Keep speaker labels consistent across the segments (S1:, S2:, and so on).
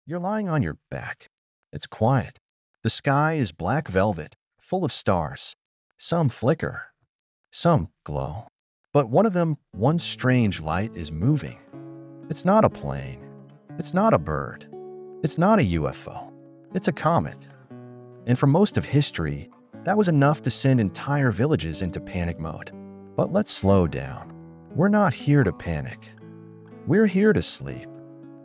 S1: You're lying on your back. It's quiet. The sky is black velvet, full of stars. Some flicker, some glow. But one of them, one strange light, is moving. It's not a plane. It's not a bird. It's not a UFO. It's a comet. And for most of history, that was enough to send entire villages into panic mode. But let's slow down. We're not here to panic. We're here to sleep.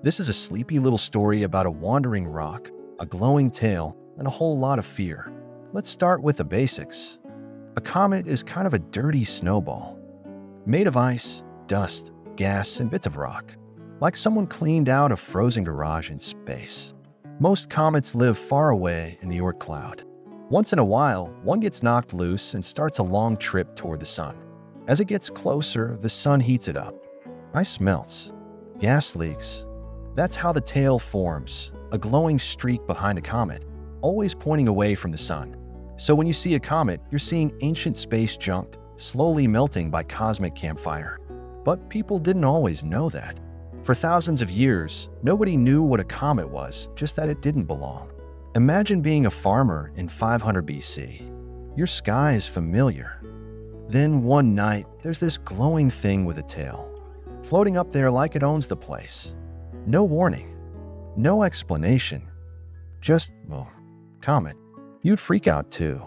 S1: This is a sleepy little story about a wandering rock, a glowing tail, and a whole lot of fear. Let's start with the basics. A comet is kind of a dirty snowball, made of ice, dust, gas, and bits of rock, like someone cleaned out a frozen garage in space. Most comets live far away in the Oort cloud. Once in a while, one gets knocked loose and starts a long trip toward the sun. As it gets closer, the sun heats it up. Ice melts. Gas leaks. That's how the tail forms, a glowing streak behind a comet, always pointing away from the sun. So when you see a comet, you're seeing ancient space junk slowly melting by cosmic campfire. But people didn't always know that. For thousands of years, nobody knew what a comet was, just that it didn't belong. Imagine being a farmer in 500 BC. Your sky is familiar. Then one night, there's this glowing thing with a tail, floating up there like it owns the place. No warning, no explanation, just, well, comet. You'd freak out too.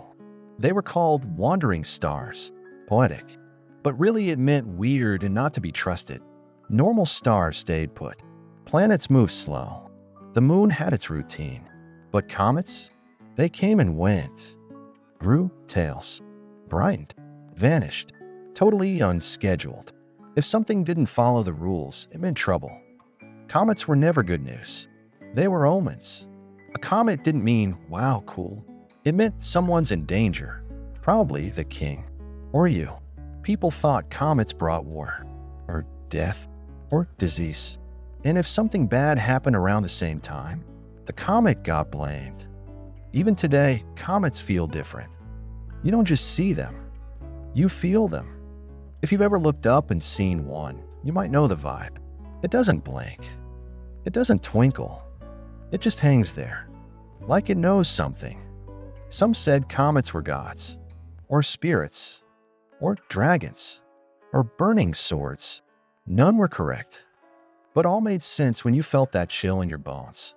S1: They were called wandering stars, poetic, but really it meant weird and not to be trusted. Normal stars stayed put. Planets moved slow. The moon had its routine. But comets? They came and went. Grew tails. Brightened. Vanished. Totally unscheduled. If something didn't follow the rules, it meant trouble. Comets were never good news. They were omens. A comet didn't mean, wow, cool. It meant someone's in danger. Probably the king. Or you. People thought comets brought war. Or death. Or disease. And if something bad happened around the same time, the comet got blamed. Even today, comets feel different. You don't just see them. You feel them. If you've ever looked up and seen one, you might know the vibe. It doesn't blink. It doesn't twinkle. It just hangs there, like it knows something. Some said comets were gods, or spirits, or dragons, or burning swords. None were correct, but all made sense when you felt that chill in your bones.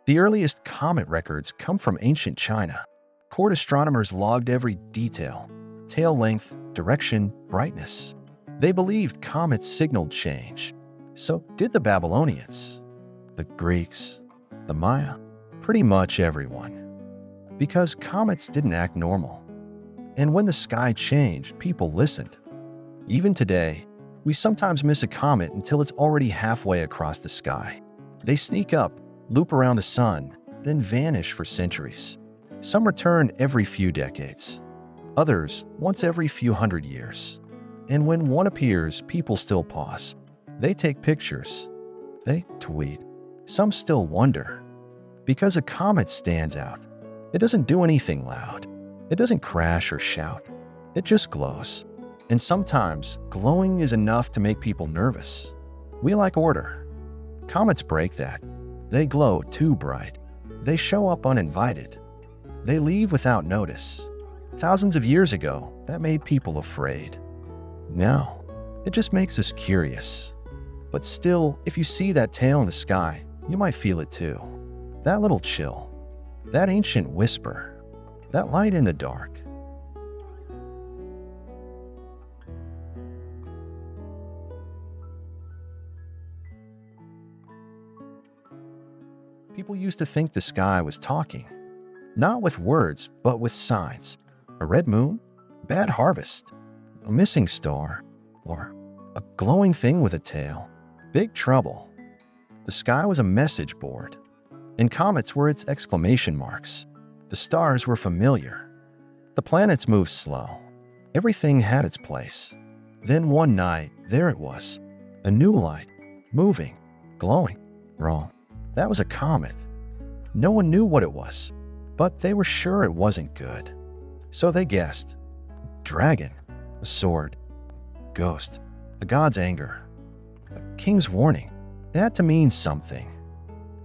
S1: The earliest comet records come from ancient China. Court astronomers logged every detail: tail length, direction, brightness. They believed comets signaled change. So did the Babylonians, the Greeks, the Maya, pretty much everyone. Because comets didn't act normal. And when the sky changed, people listened. Even today, we sometimes miss a comet until it's already halfway across the sky. They sneak up, loop around the sun, then vanish for centuries. Some return every few decades. Others, once every few hundred years. And when one appears, people still pause. They take pictures. They tweet. Some still wonder. Because a comet stands out. It doesn't do anything loud. It doesn't crash or shout. It just glows. And sometimes, glowing is enough to make people nervous. We like order. Comets break that. They glow too bright. They show up uninvited. They leave without notice. Thousands of years ago, that made people afraid. Now, it just makes us curious. But still, if you see that tail in the sky, you might feel it too. That little chill. That ancient whisper. That light in the dark. People used to think the sky was talking. Not with words, but with signs. A red moon, bad harvest, a missing star, or a glowing thing with a tail. Big trouble. The sky was a message board, and comets were its exclamation marks. The stars were familiar. The planets moved slow. Everything had its place. Then one night, there it was. A new light, moving, glowing. Wrong. That was a comet. No one knew what it was, but they were sure it wasn't good. So they guessed. Dragon, a sword, ghost, a god's anger, a king's warning. It had to mean something.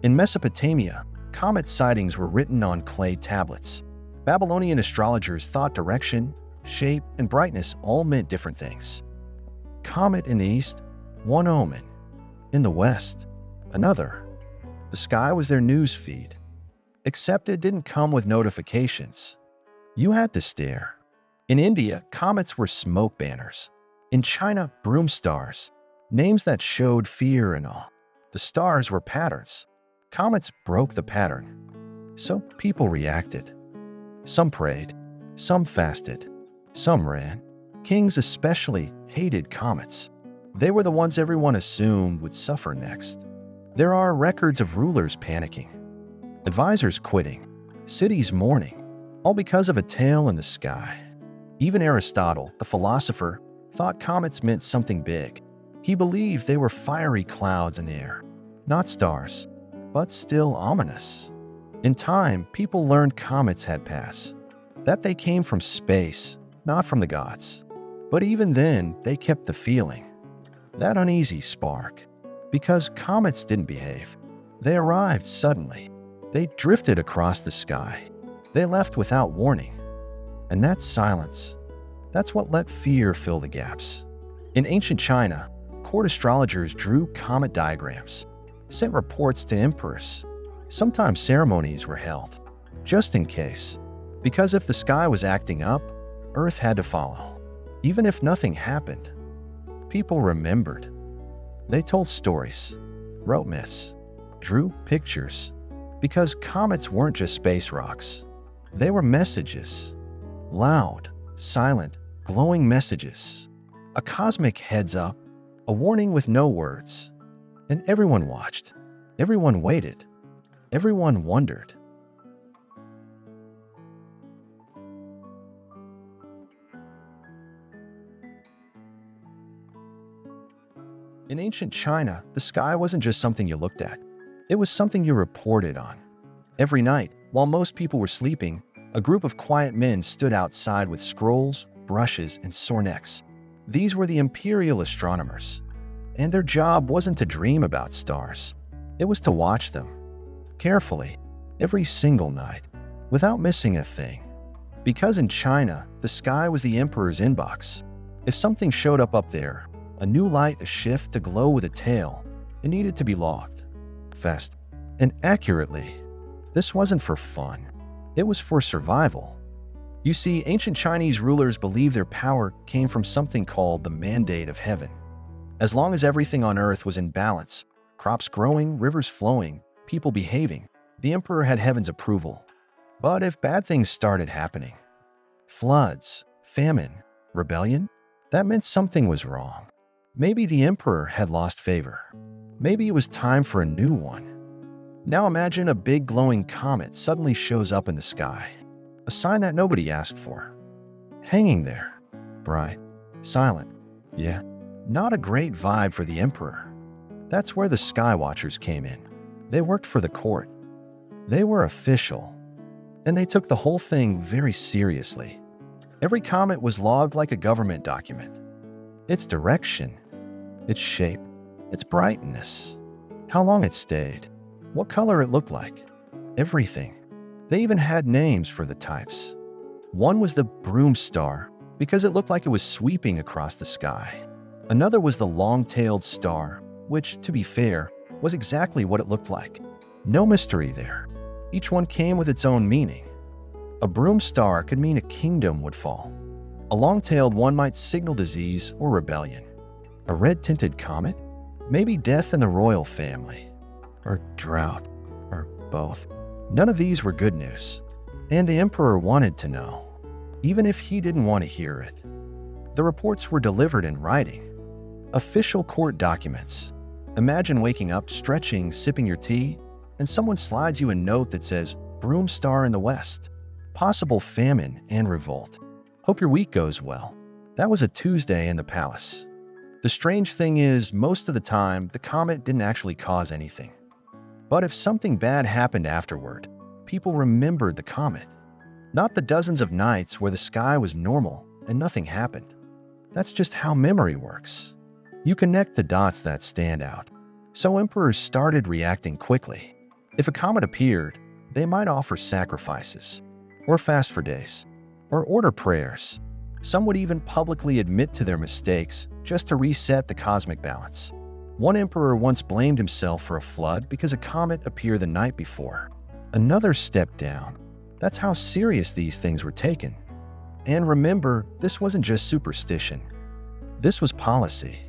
S1: In Mesopotamia, comet sightings were written on clay tablets. Babylonian astrologers thought direction, shape, and brightness all meant different things. Comet in the east, one omen. In the west, another. The sky was their news feed. Except it didn't come with notifications. You had to stare. In India, comets were smoke banners. In China, broom stars, names that showed fear and awe. The stars were patterns. Comets broke the pattern. So people reacted. Some prayed, some fasted, some ran. Kings especially hated comets. They were the ones everyone assumed would suffer next. There are records of rulers panicking, advisors quitting, cities mourning, all because of a tail in the sky. Even Aristotle, the philosopher, thought comets meant something big. He believed they were fiery clouds in the air, not stars, but still ominous. In time, people learned comets had passed, that they came from space, not from the gods. But even then, they kept the feeling, that uneasy spark. Because comets didn't behave. They arrived suddenly. They drifted across the sky. They left without warning. And that silence, that's what let fear fill the gaps. In ancient China, court astrologers drew comet diagrams, sent reports to emperors. Sometimes ceremonies were held, just in case. Because if the sky was acting up, Earth had to follow. Even if nothing happened, people remembered. They told stories, wrote myths, drew pictures. Because comets weren't just space rocks. They were messages. Loud, silent, glowing messages. A cosmic heads up, a warning with no words. And everyone watched. Everyone waited. Everyone wondered. In ancient China, the sky wasn't just something you looked at. It was something you reported on. Every night, while most people were sleeping, a group of quiet men stood outside with scrolls, brushes, and sore necks. These were the imperial astronomers. And their job wasn't to dream about stars. It was to watch them. Carefully, every single night, without missing a thing. Because in China, the sky was the emperor's inbox. If something showed up there, a new light, a shift, to glow with a tail, it needed to be logged. Fast and accurately. This wasn't for fun. It was for survival. You see, ancient Chinese rulers believed their power came from something called the mandate of heaven. As long as everything on earth was in balance, crops growing, rivers flowing, people behaving, the emperor had heaven's approval. But if bad things started happening, floods, famine, rebellion, that meant something was wrong. Maybe the emperor had lost favor. Maybe it was time for a new one. Now imagine a big glowing comet suddenly shows up in the sky. A sign that nobody asked for. Hanging there. Bright. Silent. Yeah. Not a great vibe for the emperor. That's where the sky watchers came in. They worked for the court. They were official. And they took the whole thing very seriously. Every comet was logged like a government document. Its direction, its shape, its brightness, how long it stayed, what color it looked like, everything. They even had names for the types. One was the broom star because it looked like it was sweeping across the sky. Another was the long-tailed star, which, to be fair, was exactly what it looked like. No mystery there. Each one came with its own meaning. A broom star could mean a kingdom would fall. A long-tailed one might signal disease or rebellion. A red-tinted comet? Maybe death in the royal family. Or drought. Or both. None of these were good news. And the emperor wanted to know, even if he didn't want to hear it. The reports were delivered in writing. Official court documents. Imagine waking up, stretching, sipping your tea, and someone slides you a note that says, "Broom star in the west. Possible famine and revolt. Hope your week goes well." That was a Tuesday in the palace. The strange thing is, most of the time, the comet didn't actually cause anything. But if something bad happened afterward, people remembered the comet. Not the dozens of nights where the sky was normal and nothing happened. That's just how memory works. You connect the dots that stand out. So emperors started reacting quickly. If a comet appeared, they might offer sacrifices, or fast for days, or order prayers. Some would even publicly admit to their mistakes just to reset the cosmic balance. One emperor once blamed himself for a flood because a comet appeared the night before. Another stepped down. That's how serious these things were taken. And remember, this wasn't just superstition. This was policy.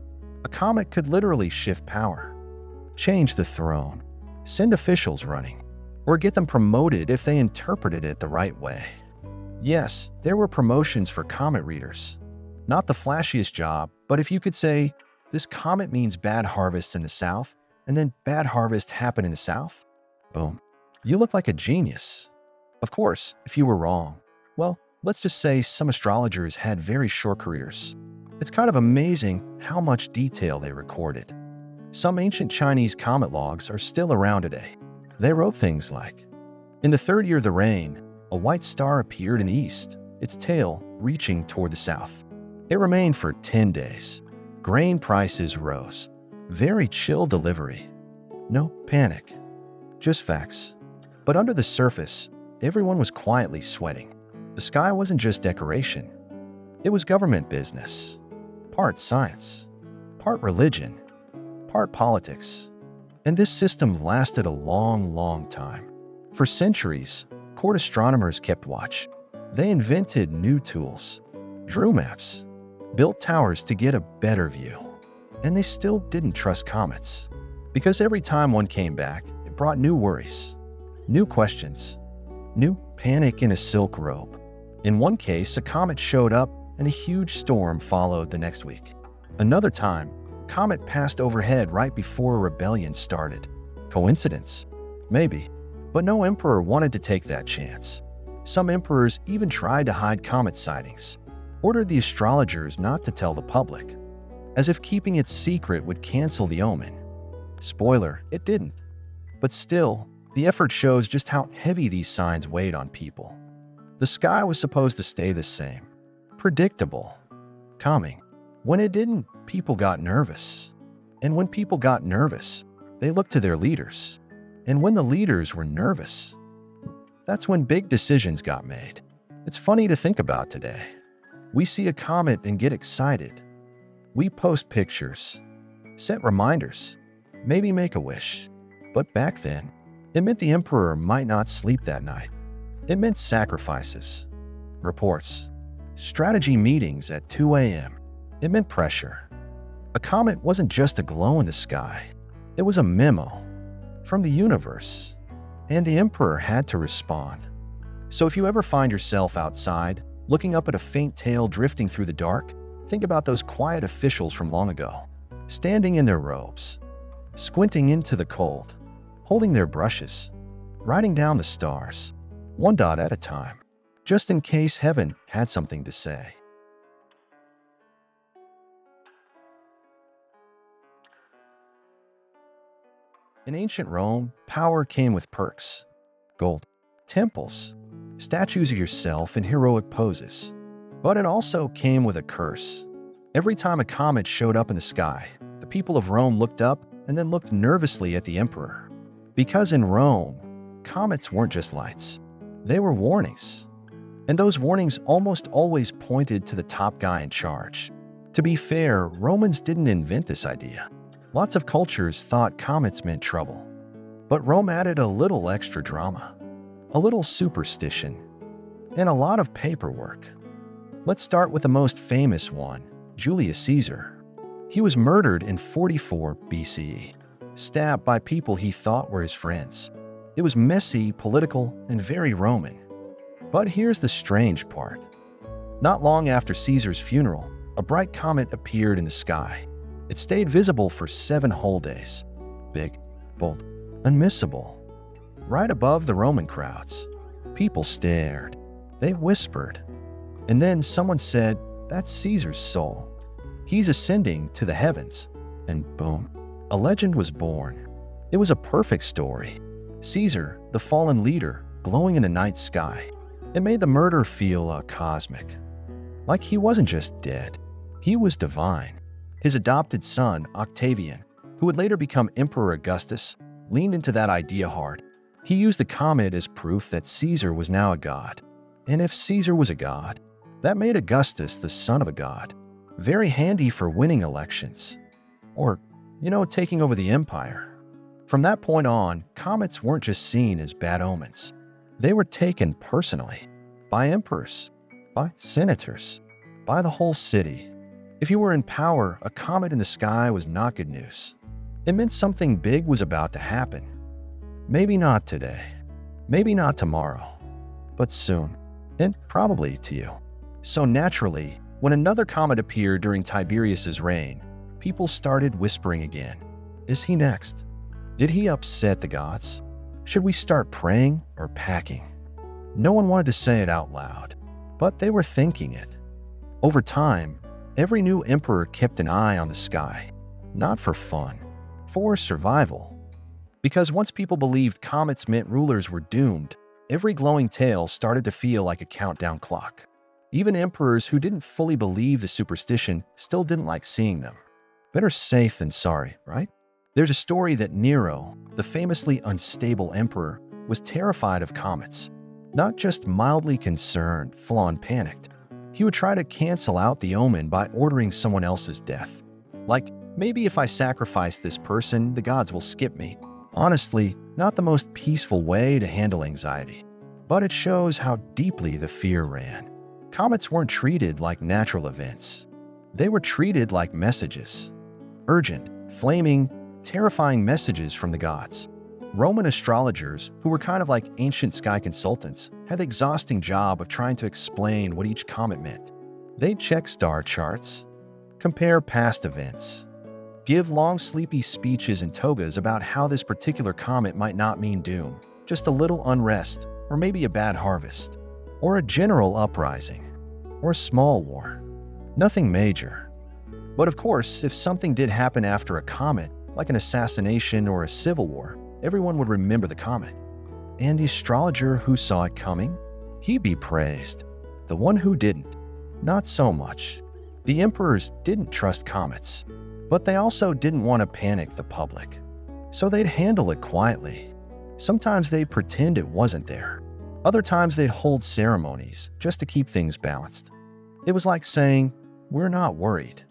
S1: A comet could literally shift power, change the throne, send officials running, or get them promoted if they interpreted it the right way. Yes, there were promotions for comet readers. Not the flashiest job, but if you could say, this comet means bad harvests in the south, and then bad harvest happened in the south, boom, you look like a genius. Of course, if you were wrong, well, let's just say some astrologers had very short careers. It's kind of amazing how much detail they recorded. Some ancient Chinese comet logs are still around today. They wrote things like, in the third year of the reign, a white star appeared in the east, its tail reaching toward the south. It remained for 10 days. Grain prices rose. Very chill delivery. No panic. Just facts. But under the surface, everyone was quietly sweating. The sky wasn't just decoration. It was government business. Part science. Part religion. Part politics. And this system lasted a long, long time. For centuries, court astronomers kept watch. They invented new tools, drew maps, built towers to get a better view. And they still didn't trust comets. Because every time one came back, it brought new worries, new questions, new panic in a silk robe. In one case, a comet showed up and a huge storm followed the next week. Another time, a comet passed overhead right before a rebellion started. Coincidence? Maybe. But no emperor wanted to take that chance. Some emperors even tried to hide comet sightings, ordered the astrologers not to tell the public, as if keeping it secret would cancel the omen. Spoiler, it didn't. But still, the effort shows just how heavy these signs weighed on people. The sky was supposed to stay the same, predictable, calming. When it didn't, people got nervous. And when people got nervous, they looked to their leaders. And when the leaders were nervous, that's when big decisions got made. It's funny to think about today. We see a comet and get excited. We post pictures, set reminders, maybe make a wish. But back then, it meant the emperor might not sleep that night. It meant sacrifices, reports, strategy meetings at 2 a.m. It meant pressure. A comet wasn't just a glow in the sky. It was a memo from the universe, and the emperor had to respond. So if you ever find yourself outside, looking up at a faint tail drifting through the dark, think about those quiet officials from long ago, standing in their robes, squinting into the cold, holding their brushes, writing down the stars, one dot at a time, just in case heaven had something to say. In ancient Rome, power came with perks, gold, temples, statues of yourself in heroic poses. But it also came with a curse. Every time a comet showed up in the sky, the people of Rome looked up and then looked nervously at the emperor. Because in Rome, comets weren't just lights. They were warnings. And those warnings almost always pointed to the top guy in charge. To be fair, Romans didn't invent this idea. Lots of cultures thought comets meant trouble. But Rome added a little extra drama, a little superstition, and a lot of paperwork. Let's start with the most famous one, Julius Caesar. He was murdered in 44 BCE, stabbed by people he thought were his friends. It was messy, political, and very Roman. But here's the strange part. Not long after Caesar's funeral, a bright comet appeared in the sky. It stayed visible for 7 whole days. Big, bold, unmissable. Right above the Roman crowds. People stared. They whispered. And then someone said, "That's Caesar's soul. He's ascending to the heavens." And boom, a legend was born. It was a perfect story. Caesar, the fallen leader, glowing in the night sky. It made the murder feel cosmic. Like he wasn't just dead. He was divine. His adopted son, Octavian, who would later become Emperor Augustus, leaned into that idea hard. He used the comet as proof that Caesar was now a god. And if Caesar was a god, that made Augustus the son of a god. Very handy for winning elections. Or, taking over the empire. From that point on, comets weren't just seen as bad omens. They were taken personally. By emperors. By senators. By the whole city. If you were in power, a comet in the sky was not good news. It meant something big was about to happen. Maybe not today. Maybe not tomorrow. But soon. And probably to you. So naturally, when another comet appeared during Tiberius's reign, people started whispering again. Is he next? Did he upset the gods? Should we start praying or packing? No one wanted to say it out loud, but they were thinking it. Over time, every new emperor kept an eye on the sky, not for fun, for survival. Because once people believed comets meant rulers were doomed, every glowing tail started to feel like a countdown clock. Even emperors who didn't fully believe the superstition still didn't like seeing them. Better safe than sorry, right? There's a story that Nero, the famously unstable emperor, was terrified of comets. Not just mildly concerned, full-on panicked. He would try to cancel out the omen by ordering someone else's death. Like, maybe if I sacrifice this person, the gods will skip me. Honestly, not the most peaceful way to handle anxiety. But it shows how deeply the fear ran. Comets weren't treated like natural events. They were treated like messages. Urgent, flaming, terrifying messages from the gods. Roman astrologers, who were kind of like ancient sky consultants, had the exhausting job of trying to explain what each comet meant. They'd check star charts, compare past events, give long sleepy speeches and togas about how this particular comet might not mean doom, just a little unrest, or maybe a bad harvest, or a general uprising, or a small war. Nothing major. But of course, if something did happen after a comet, like an assassination or a civil war, everyone would remember the comet. And the astrologer who saw it coming, he'd be praised. The one who didn't, not so much. The emperors didn't trust comets, but they also didn't want to panic the public. So they'd handle it quietly. Sometimes they'd pretend it wasn't there. Other times they'd hold ceremonies just to keep things balanced. It was like saying, we're not worried.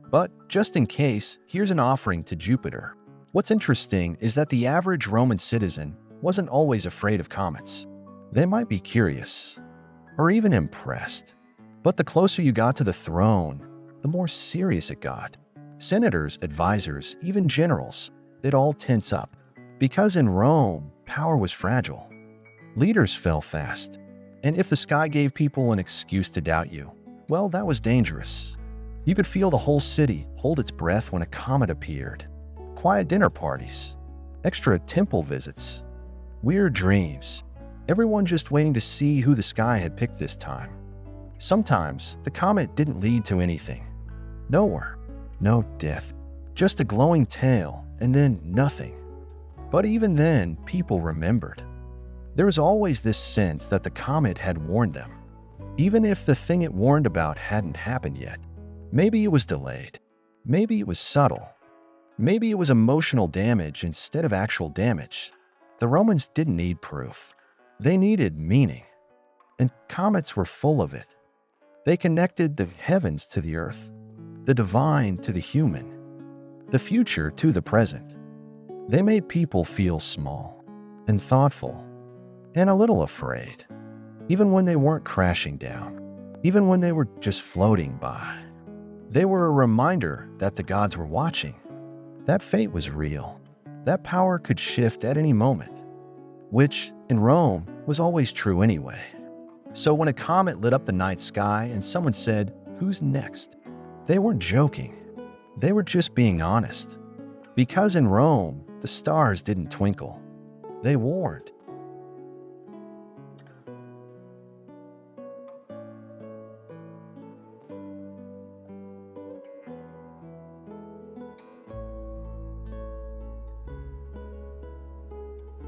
S1: But just in case, here's an offering to Jupiter. What's interesting is that the average Roman citizen wasn't always afraid of comets. They might be curious, or even impressed. But the closer you got to the throne, the more serious it got. Senators, advisors, even generals, they'd all tense up. Because in Rome, power was fragile. Leaders fell fast. And if the sky gave people an excuse to doubt you, well, that was dangerous. You could feel the whole city hold its breath when a comet appeared. Quiet dinner parties, extra temple visits, weird dreams. Everyone just waiting to see who the sky had picked this time. Sometimes, the comet didn't lead to anything. No war, no death, just a glowing tail, and then nothing. But even then, people remembered. There was always this sense that the comet had warned them, even if the thing it warned about hadn't happened yet. Maybe it was delayed. Maybe it was subtle. Maybe it was emotional damage instead of actual damage. The Romans didn't need proof. They needed meaning. And comets were full of it. They connected the heavens to the earth, the divine to the human, the future to the present. They made people feel small and thoughtful and a little afraid, even when they weren't crashing down, even when they were just floating by. They were a reminder that the gods were watching, that fate was real, that power could shift at any moment, which, in Rome, was always true anyway. So when a comet lit up the night sky and someone said, "Who's next?" they weren't joking. They were just being honest. Because in Rome, the stars didn't twinkle. They warned.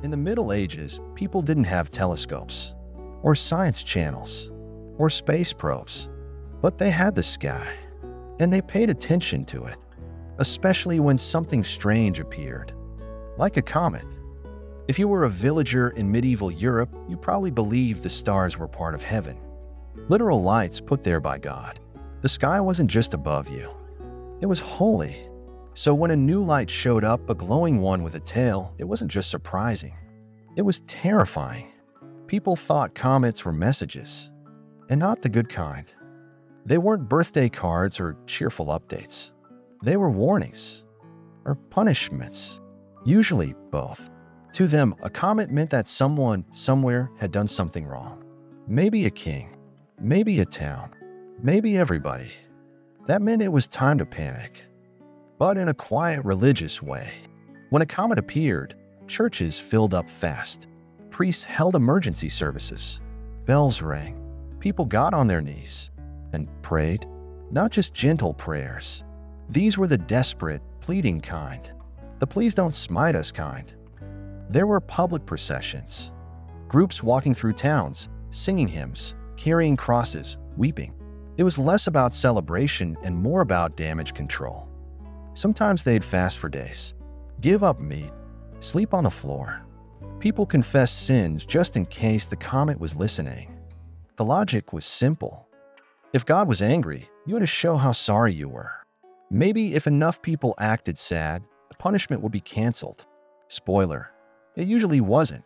S1: In the Middle Ages, people didn't have telescopes, or science channels, or space probes, but they had the sky, and they paid attention to it, especially when something strange appeared, like a comet. If you were a villager in medieval Europe, you probably believed the stars were part of heaven. Literal lights put there by God. The sky wasn't just above you. It was holy. So when a new light showed up, a glowing one with a tail, it wasn't just surprising. It was terrifying. People thought comets were messages, and not the good kind. They weren't birthday cards or cheerful updates. They were warnings, or punishments, usually both. To them, a comet meant that someone, somewhere, had done something wrong. Maybe a king, maybe a town, maybe everybody. That meant it was time to panic. But in a quiet, religious way. When a comet appeared, churches filled up fast. Priests held emergency services. Bells rang. People got on their knees and prayed, not just gentle prayers. These were the desperate, pleading kind. The please don't smite us kind. There were public processions. Groups walking through towns, singing hymns, carrying crosses, weeping. It was less about celebration and more about damage control. Sometimes they'd fast for days, give up meat, sleep on the floor. People confessed sins just in case the comet was listening. The logic was simple. If God was angry, you had to show how sorry you were. Maybe if enough people acted sad, the punishment would be canceled. Spoiler, it usually wasn't.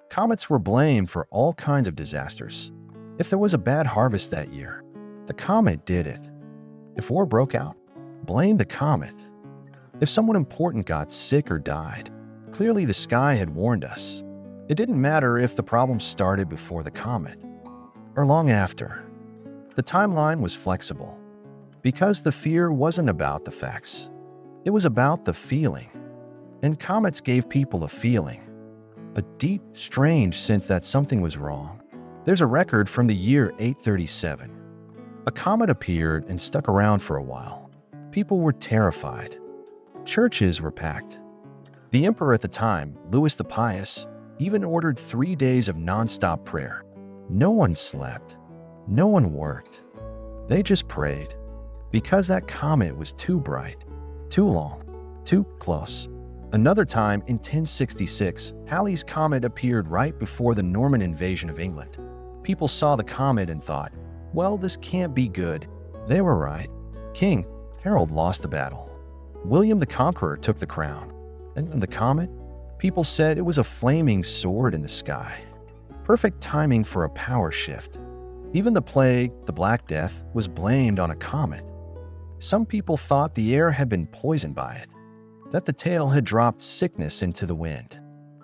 S1: Comets were blamed for all kinds of disasters. If there was a bad harvest that year, the comet did it. If war broke out, blame the comet. If someone important got sick or died, clearly the sky had warned us. It didn't matter if the problem started before the comet or long after. The timeline was flexible because the fear wasn't about the facts. It was about the feeling. And comets gave people a feeling, a deep, strange sense that something was wrong. There's a record from the year 837. A comet appeared and stuck around for a while. People were terrified. Churches were packed. The emperor at the time, Louis the Pious, even ordered 3 days of non-stop prayer. No one slept. No one worked. They just prayed. Because that comet was too bright, too long, too close. Another time, in 1066, Halley's Comet appeared right before the Norman invasion of England. People saw the comet and thought, well, this can't be good. They were right. King Harold lost the battle. William the Conqueror took the crown. And the comet? People said it was a flaming sword in the sky. Perfect timing for a power shift. Even the plague, the Black Death, was blamed on a comet. Some people thought the air had been poisoned by it, that the tail had dropped sickness into the wind.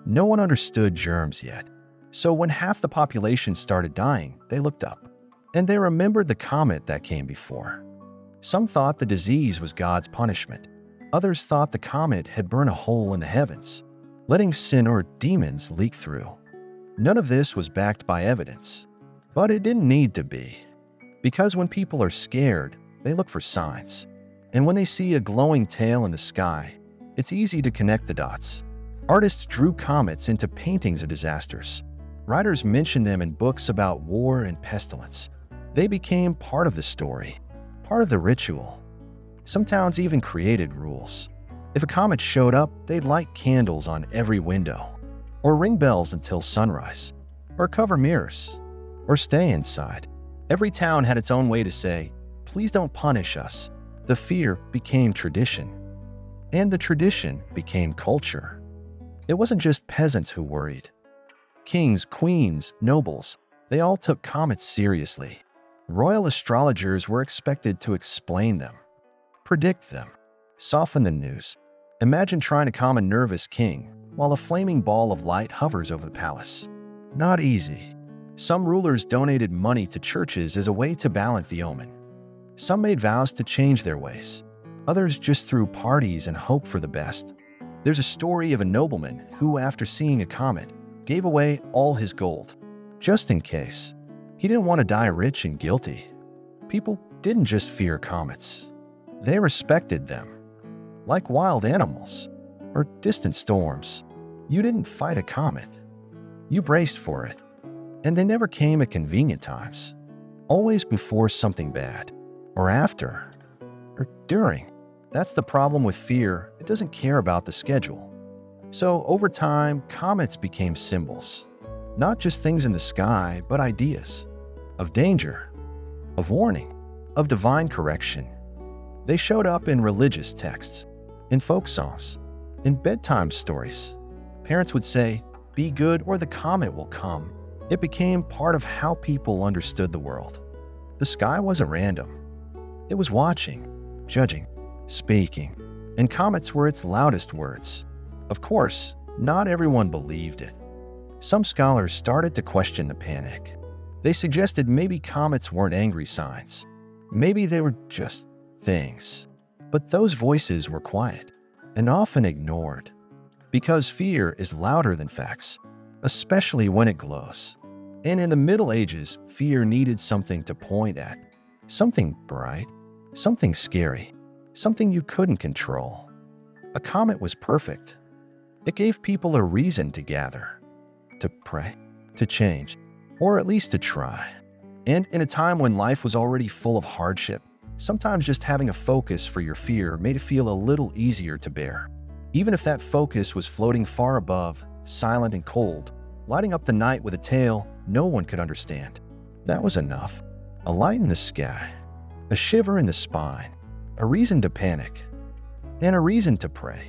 S1: No one understood germs yet. So when half the population started dying, they looked up. And they remembered the comet that came before. Some thought the disease was God's punishment. Others thought the comet had burned a hole in the heavens, letting sin or demons leak through. None of this was backed by evidence. But it didn't need to be. Because when people are scared, they look for signs. And when they see a glowing tail in the sky, it's easy to connect the dots. Artists drew comets into paintings of disasters. Writers mentioned them in books about war and pestilence. They became part of the story, part of the ritual. Some towns even created rules. If a comet showed up, they'd light candles on every window, or ring bells until sunrise, or cover mirrors, or stay inside. Every town had its own way to say, please don't punish us. The fear became tradition. And the tradition became culture. It wasn't just peasants who worried. Kings, queens, nobles, they all took comets seriously. Royal astrologers were expected to explain them, predict them, soften the news. Imagine trying to calm a nervous king while a flaming ball of light hovers over the palace. Not easy. Some rulers donated money to churches as a way to balance the omen. Some made vows to change their ways. Others just threw parties and hoped for the best. There's a story of a nobleman who, after seeing a comet, gave away all his gold, just in case. He didn't want to die rich and guilty. People didn't just fear comets. They respected them. Like wild animals or distant storms. You didn't fight a comet. You braced for it. And they never came at convenient times. Always before something bad, or after, or during. That's the problem with fear. It doesn't care about the schedule. So over time, comets became symbols. Not just things in the sky, but ideas of danger, of warning, of divine correction. They showed up in religious texts, in folk songs, in bedtime stories. Parents would say, "Be good or the comet will come." It became part of how people understood the world. The sky wasn't random. It was watching, judging, speaking, and comets were its loudest words. Of course, not everyone believed it. Some scholars started to question the panic. They suggested maybe comets weren't angry signs. Maybe they were just things. But those voices were quiet and often ignored. Because fear is louder than facts, especially when it glows. And in the Middle Ages, fear needed something to point at. Something bright, something scary, something you couldn't control. A comet was perfect. It gave people a reason to gather, to pray, to change, or at least to try. And in a time when life was already full of hardship, sometimes just having a focus for your fear made it feel a little easier to bear. Even if that focus was floating far above, silent and cold, lighting up the night with a tale no one could understand. That was enough. A light in the sky, a shiver in the spine, a reason to panic, and a reason to pray.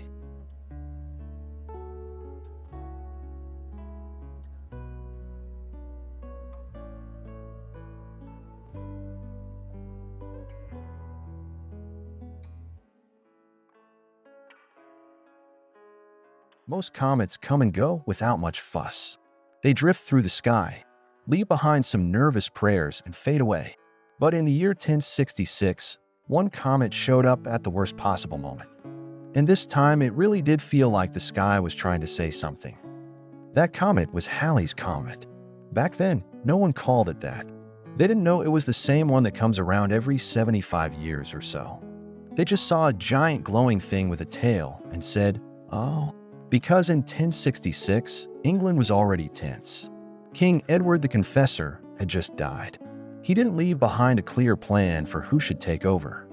S1: Most comets come and go without much fuss. They drift through the sky, leave behind some nervous prayers, and fade away. But in the year 1066, one comet showed up at the worst possible moment. And this time it really did feel like the sky was trying to say something. That comet was Halley's Comet. Back then, no one called it that. They didn't know it was the same one that comes around every 75 years or so. They just saw a giant glowing thing with a tail and said, "Oh." Because in 1066, England was already tense. King Edward the Confessor had just died. He didn't leave behind a clear plan for who should take over.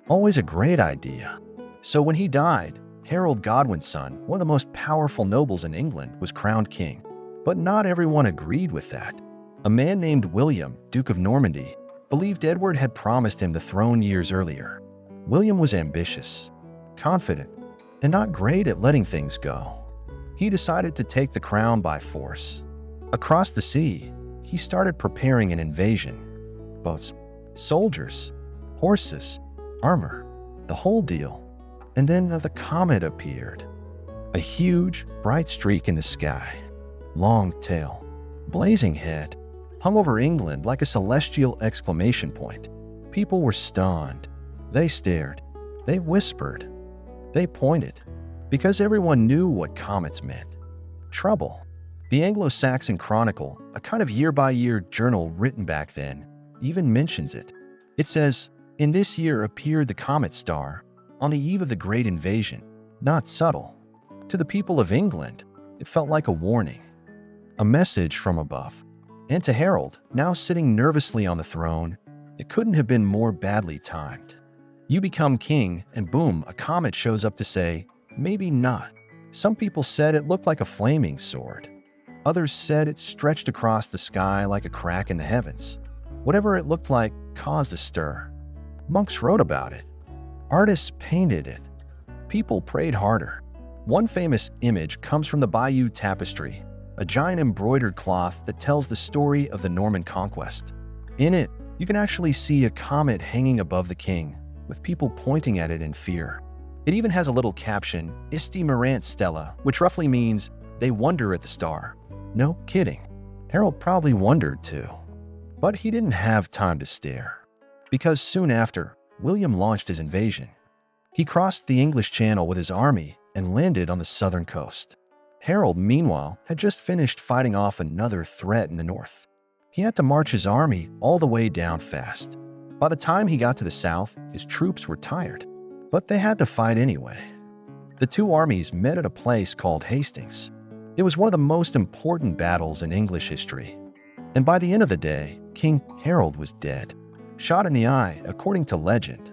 S1: Always a great idea. So when he died, Harold Godwin's son, one of the most powerful nobles in England, was crowned king. But not everyone agreed with that. A man named William, Duke of Normandy, believed Edward had promised him the throne years earlier. William was ambitious, confident, and not great at letting things go. He decided to take the crown by force. Across the sea, he started preparing an invasion. Boats, soldiers, horses, armor, the whole deal. And then the comet appeared. A huge, bright streak in the sky. Long tail, blazing head, hung over England like a celestial exclamation point. People were stunned. They stared. They whispered. They pointed, because everyone knew what comets meant. Trouble. The Anglo-Saxon Chronicle, a kind of year-by-year journal written back then, even mentions it. It says, "In this year appeared the comet star, on the eve of the great invasion." Not subtle. To the people of England, it felt like a warning, a message from above. And to Harold, now sitting nervously on the throne, it couldn't have been more badly timed. You become king, and boom, a comet shows up to say, maybe not. Some people said it looked like a flaming sword. Others said it stretched across the sky like a crack in the heavens. Whatever it looked like caused a stir. Monks wrote about it. Artists painted it. People prayed harder. One famous image comes from the Bayeux Tapestry, a giant embroidered cloth that tells the story of the Norman conquest. In it, you can actually see a comet hanging above the king, with people pointing at it in fear. It even has a little caption, "Isti mirant stella," which roughly means, "They wonder at the star." No kidding. Harold probably wondered too. But he didn't have time to stare. Because soon after, William launched his invasion. He crossed the English Channel with his army and landed on the southern coast. Harold, meanwhile, had just finished fighting off another threat in the north. He had to march his army all the way down fast. By the time he got to the south, his troops were tired, but they had to fight anyway. The two armies met at a place called Hastings. It was one of the most important battles in English history. And by the end of the day, King Harold was dead, shot in the eye, according to legend.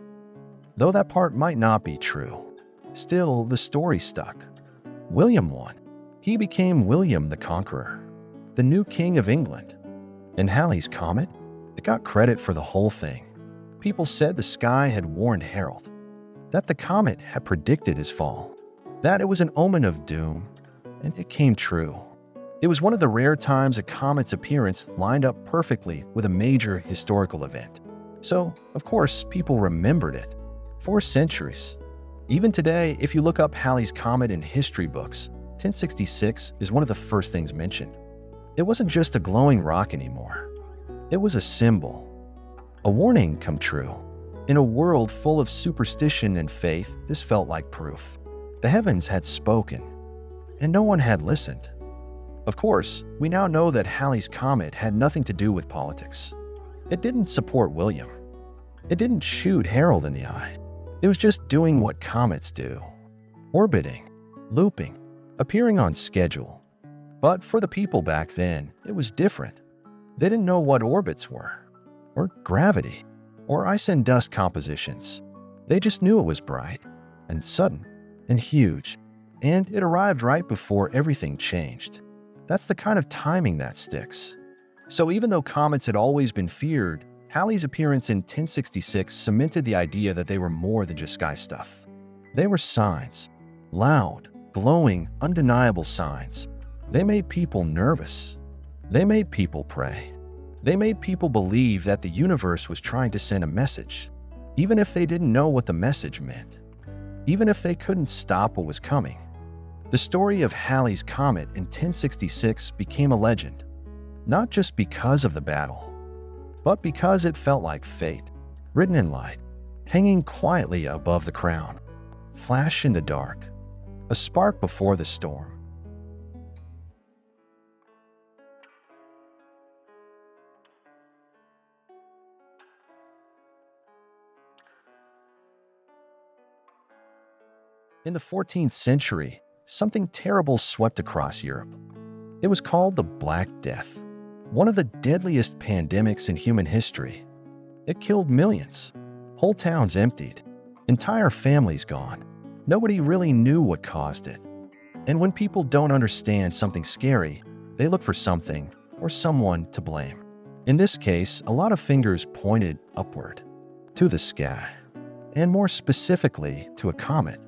S1: Though that part might not be true, still the story stuck. William won. He became William the Conqueror, the new king of England. And Halley's Comet? It got credit for the whole thing. People said the sky had warned Harold, that the comet had predicted his fall, that it was an omen of doom, and it came true. It was one of the rare times a comet's appearance lined up perfectly with a major historical event. So, of course, people remembered it for centuries. Even today, if you look up Halley's Comet in history books, 1066 is one of the first things mentioned. It wasn't just a glowing rock anymore. It was a symbol, a warning come true. In a world full of superstition and faith, this felt like proof. The heavens had spoken, and no one had listened. Of course, we now know that Halley's Comet had nothing to do with politics. It didn't support William. It didn't shoot Harold in the eye. It was just doing what comets do. Orbiting, looping, appearing on schedule. But for the people back then, it was different. They didn't know what orbits were, or gravity, or ice and dust compositions. They just knew it was bright, and sudden, and huge, and it arrived right before everything changed. That's the kind of timing that sticks. So even though comets had always been feared, Halley's appearance in 1066 cemented the idea that they were more than just sky stuff. They were signs. Loud, glowing, undeniable signs. They made people nervous. They made people pray. They made people believe that the universe was trying to send a message, even if they didn't know what the message meant, even if they couldn't stop what was coming. The story of Halley's Comet in 1066 became a legend, not just because of the battle, but because it felt like fate, written in light, hanging quietly above the crown, flash in the dark, a spark before the storm. In the 14th century, something terrible swept across Europe. It was called the Black Death, one of the deadliest pandemics in human history. It killed millions. Whole towns emptied. Entire families gone. Nobody really knew what caused it. And when people don't understand something scary, they look for something or someone to blame. In this case, a lot of fingers pointed upward, to the sky, and more specifically to a comet.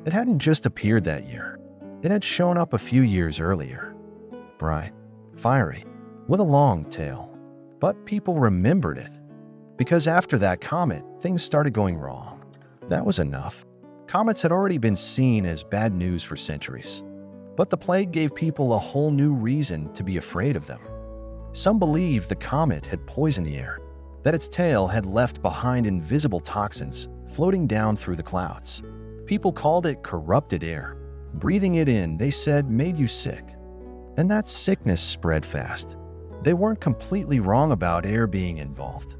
S1: It hadn't just appeared that year. It had shown up a few years earlier. Bright, fiery, with a long tail. But people remembered it. Because after that comet, things started going wrong. That was enough. Comets had already been seen as bad news for centuries. But the plague gave people a whole new reason to be afraid of them. Some believed the comet had poisoned the air, that its tail had left behind invisible toxins floating down through the clouds. People called it corrupted air. Breathing it in, they said, made you sick. And that sickness spread fast. They weren't completely wrong about air being involved.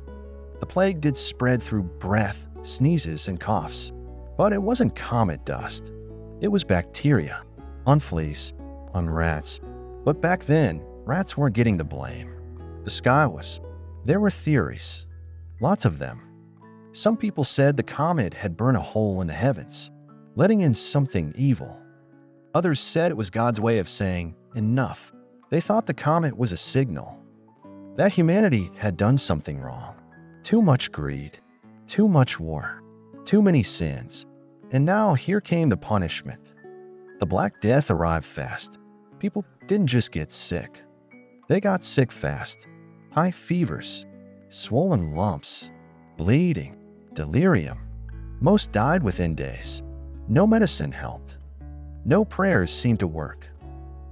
S1: The plague did spread through breath, sneezes, and coughs. But it wasn't comet dust. It was bacteria, on fleas, on rats. But back then, rats weren't getting the blame. The sky was. There were theories. Lots of them. Some people said the comet had burned a hole in the heavens, letting in something evil. Others said it was God's way of saying, enough. They thought the comet was a signal that humanity had done something wrong. Too much greed, too much war, too many sins. And now here came the punishment. The Black Death arrived fast. People didn't just get sick. They got sick fast. High fevers, swollen lumps, bleeding, delirium. Most died within days. No medicine helped. No prayers seemed to work.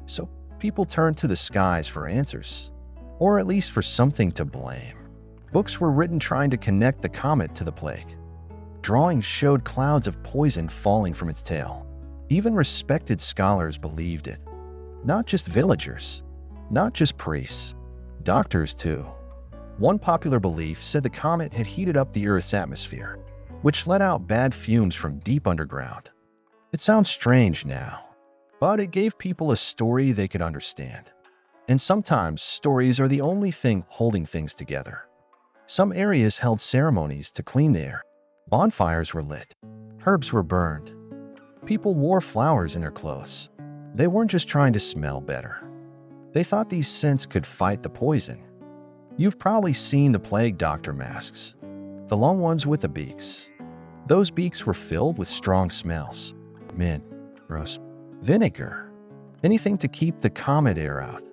S1: So people turned to the skies for answers, or at least for something to blame. Books were written trying to connect the comet to the plague. Drawings showed clouds of poison falling from its tail. Even respected scholars believed it. Not just villagers, not just priests, doctors too. One popular belief said the comet had heated up the Earth's atmosphere, which let out bad fumes from deep underground. It sounds strange now, but it gave people a story they could understand. And sometimes stories are the only thing holding things together. Some areas held ceremonies to clean the air. Bonfires were lit. Herbs were burned. People wore flowers in their clothes. They weren't just trying to smell better. They thought these scents could fight the poison. You've probably seen the plague doctor masks, the long ones with the beaks. Those beaks were filled with strong smells: mint, rose, vinegar, anything to keep the comet air out.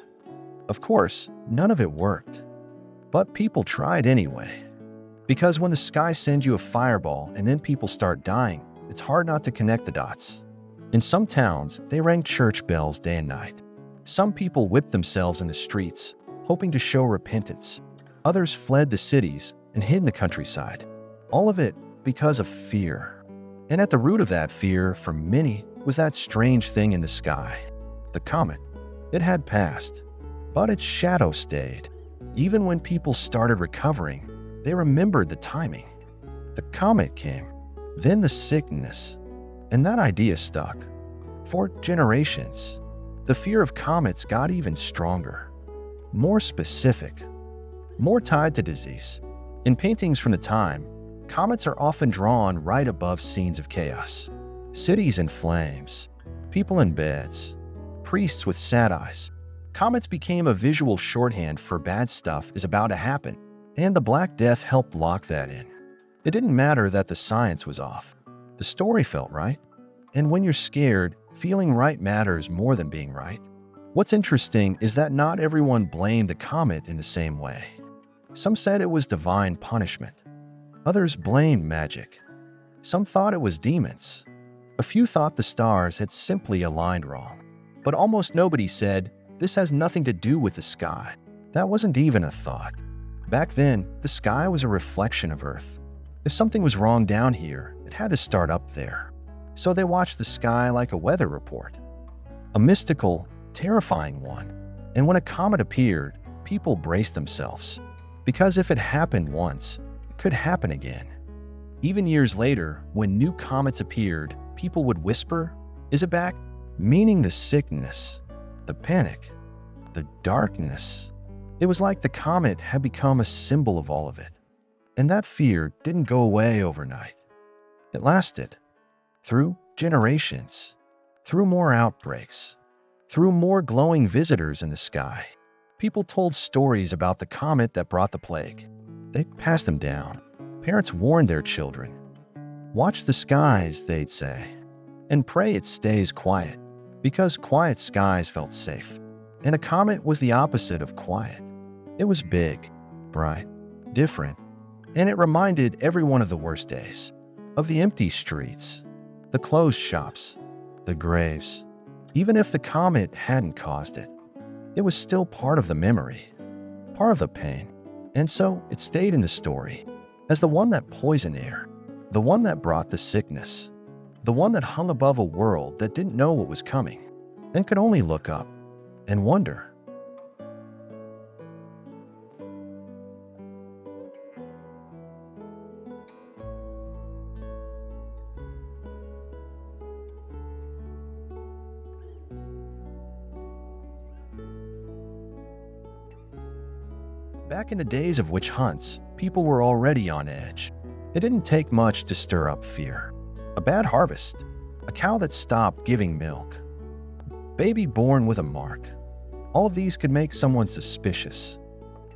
S1: Of course, none of it worked. But people tried anyway. Because when the sky sends you a fireball and then people start dying, it's hard not to connect the dots. In some towns, they rang church bells day and night. Some people whipped themselves in the streets, hoping to show repentance. Others fled the cities and hid in the countryside. All of it because of fear. And at the root of that fear, for many, was that strange thing in the sky. The comet. It had passed, but its shadow stayed. Even when people started recovering, they remembered the timing. The comet came, then the sickness, and that idea stuck. For generations, the fear of comets got even stronger, more specific, more tied to disease. In paintings from the time, comets are often drawn right above scenes of chaos. Cities in flames, people in beds, priests with sad eyes. Comets became a visual shorthand for bad stuff is about to happen, and the Black Death helped lock that in. It didn't matter that the science was off. The story felt right. And when you're scared, feeling right matters more than being right. What's interesting is that not everyone blamed the comet in the same way. Some said it was divine punishment. Others blamed magic. Some thought it was demons. A few thought the stars had simply aligned wrong. But almost nobody said, this has nothing to do with the sky. That wasn't even a thought. Back then, the sky was a reflection of Earth. If something was wrong down here, it had to start up there. So they watched the sky like a weather report. A mystical, terrifying one. And when a comet appeared, people braced themselves. Because if it happened once, it could happen again. Even years later, when new comets appeared, people would whisper, "Is it back?" Meaning the sickness, the panic, the darkness. It was like the comet had become a symbol of all of it. And that fear didn't go away overnight. It lasted. Through generations. Through more outbreaks. Through more glowing visitors in the sky. People told stories about the comet that brought the plague. They passed them down. Parents warned their children. Watch the skies, they'd say. And pray it stays quiet. Because quiet skies felt safe. And a comet was the opposite of quiet. It was big, bright, different. And it reminded everyone of the worst days. Of the empty streets. The closed shops. The graves. Even if the comet hadn't caused it. It was still part of the memory. Part of the pain. And so it stayed in the story. As the one that poisoned air. The one that brought the sickness. The one that hung above a world that didn't know what was coming. And could only look up. And wonder. Back in the days of witch hunts, people were already on edge. It didn't take much to stir up fear. A bad harvest, a cow that stopped giving milk, baby born with a mark. All of these could make someone suspicious.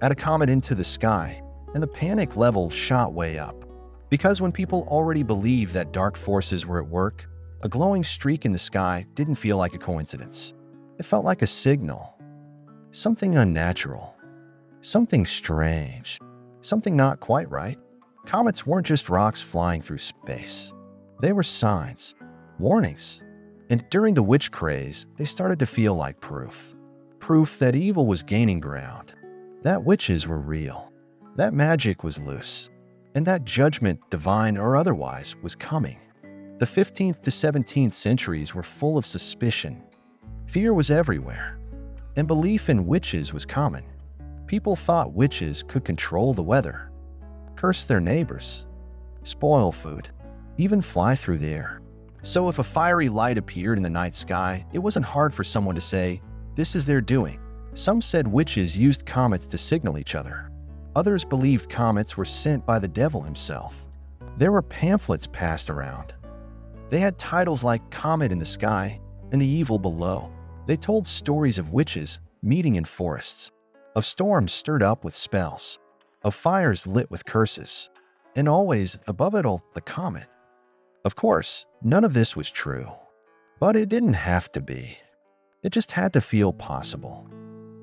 S1: Add a comet into the sky, and the panic level shot way up. Because when people already believed that dark forces were at work, a glowing streak in the sky didn't feel like a coincidence. It felt like a signal. Something unnatural. Something strange. Something not quite right. Comets weren't just rocks flying through space. They were signs, warnings. And during the witch craze, they started to feel like proof. Proof that evil was gaining ground. That witches were real. That magic was loose. And that judgment, divine or otherwise, was coming. The 15th to 17th centuries were full of suspicion. Fear was everywhere. And belief in witches was common. People thought witches could control the weather, curse their neighbors, spoil food, even fly through the air. So if a fiery light appeared in the night sky, it wasn't hard for someone to say, this is their doing. Some said witches used comets to signal each other. Others believed comets were sent by the devil himself. There were pamphlets passed around. They had titles like Comet in the Sky, and the evil below. They told stories of witches meeting in forests, of storms stirred up with spells, of fires lit with curses, and always, above it all, the comet. Of course, none of this was true, but it didn't have to be. It just had to feel possible.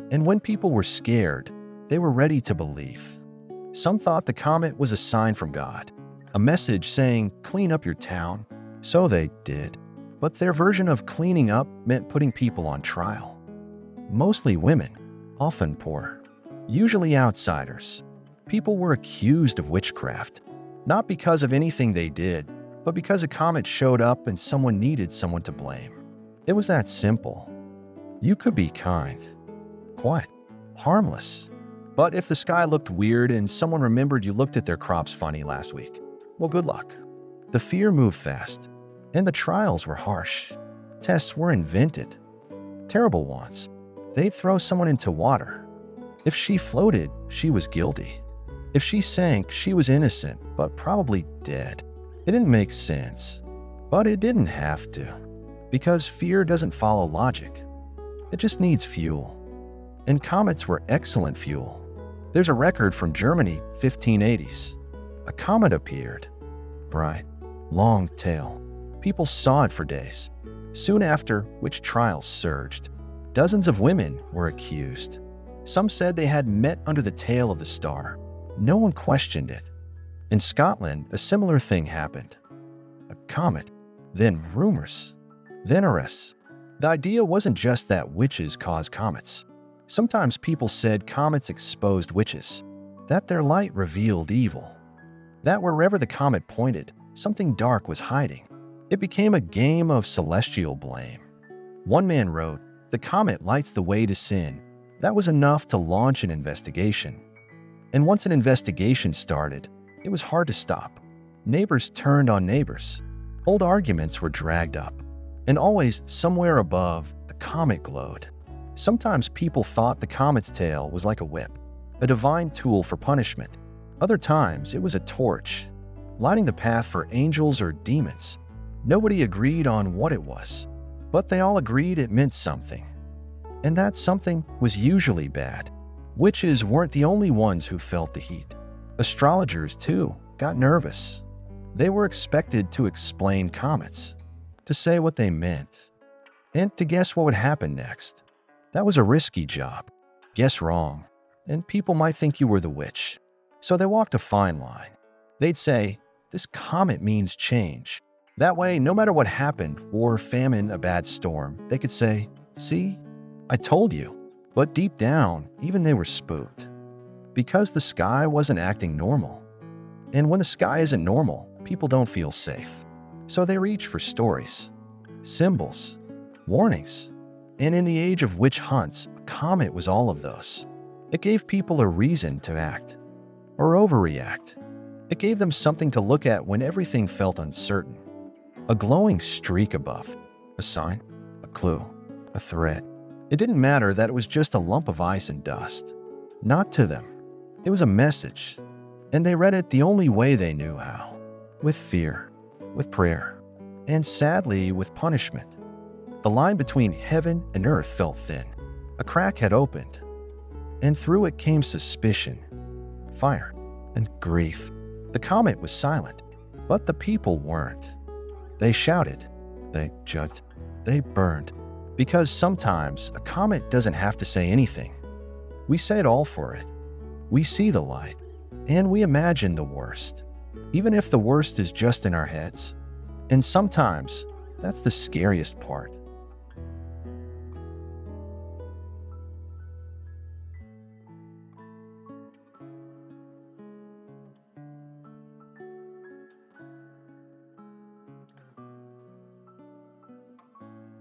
S1: And when people were scared, they were ready to believe. Some thought the comet was a sign from God, a message saying, clean up your town. So they did. But their version of cleaning up meant putting people on trial. Mostly women, often poor, usually outsiders. People were accused of witchcraft, not because of anything they did, but because a comet showed up and someone needed someone to blame. It was that simple. You could be kind, quiet, harmless. But if the sky looked weird and someone remembered you looked at their crops funny last week, well, good luck. The fear moved fast, and the trials were harsh. Tests were invented. Terrible ones. They'd throw someone into water. If she floated, she was guilty. If she sank, she was innocent, but probably dead. It didn't make sense, but it didn't have to, because fear doesn't follow logic. It just needs fuel. And comets were excellent fuel. There's a record from Germany, 1580s. A comet appeared. Bright, long tail. People saw it for days. Soon after, witch trials surged. Dozens of women were accused. Some said they had met under the tail of the star. No one questioned it. In Scotland, a similar thing happened. A comet, then rumors, then arrests. The idea wasn't just that witches cause comets. Sometimes people said comets exposed witches, that their light revealed evil, that wherever the comet pointed, something dark was hiding. It became a game of celestial blame. One man wrote, "The comet lights the way to sin." That was enough to launch an investigation. And once an investigation started, it was hard to stop. Neighbors turned on neighbors. Old arguments were dragged up. And always, somewhere above, the comet glowed. Sometimes people thought the comet's tail was like a whip, a divine tool for punishment. Other times, it was a torch, lighting the path for angels or demons. Nobody agreed on what it was, but they all agreed it meant something. And that something was usually bad. Witches weren't the only ones who felt the heat. Astrologers, too, got nervous. They were expected to explain comets, to say what they meant, and to guess what would happen next. That was a risky job. Guess wrong, and people might think you were the witch. So they walked a fine line. They'd say, "This comet means change." That way, no matter what happened, war, famine, a bad storm, they could say, "See, I told you." But deep down, even they were spooked, because the sky wasn't acting normal. And when the sky isn't normal, people don't feel safe. So they reach for stories, symbols, warnings. And in the age of witch hunts, a comet was all of those. It gave people a reason to act, or overreact. It gave them something to look at when everything felt uncertain. A glowing streak above, a sign, a clue, a thread. It didn't matter that it was just a lump of ice and dust. Not to them. It was a message, and they read it the only way they knew how. With fear, with prayer, and sadly with punishment. The line between heaven and earth felt thin. A crack had opened, and through it came suspicion, fire, and grief. The comet was silent, but the people weren't. They shouted, they judged, they burned. Because sometimes a comet doesn't have to say anything. We say it all for it. We see the light, and we imagine the worst, even if the worst is just in our heads. And sometimes, that's the scariest part.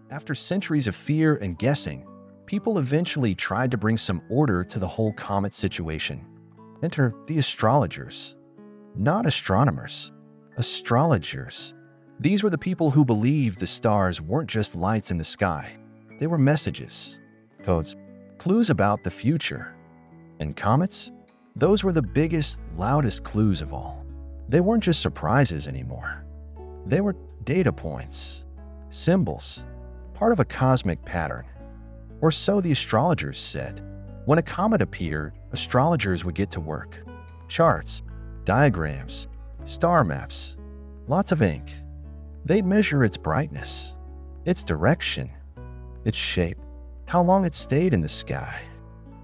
S1: After centuries of fear and guessing, people eventually tried to bring some order to the whole comet situation. Enter the astrologers. Not astronomers, astrologers. These were the people who believed the stars weren't just lights in the sky. They were messages, codes, clues about the future. And comets? Those were the biggest, loudest clues of all. They weren't just surprises anymore. They were data points, symbols, part of a cosmic pattern. Or so the astrologers said. When a comet appeared, astrologers would get to work. Charts, diagrams, star maps, lots of ink. They'd measure its brightness, its direction, its shape, how long it stayed in the sky,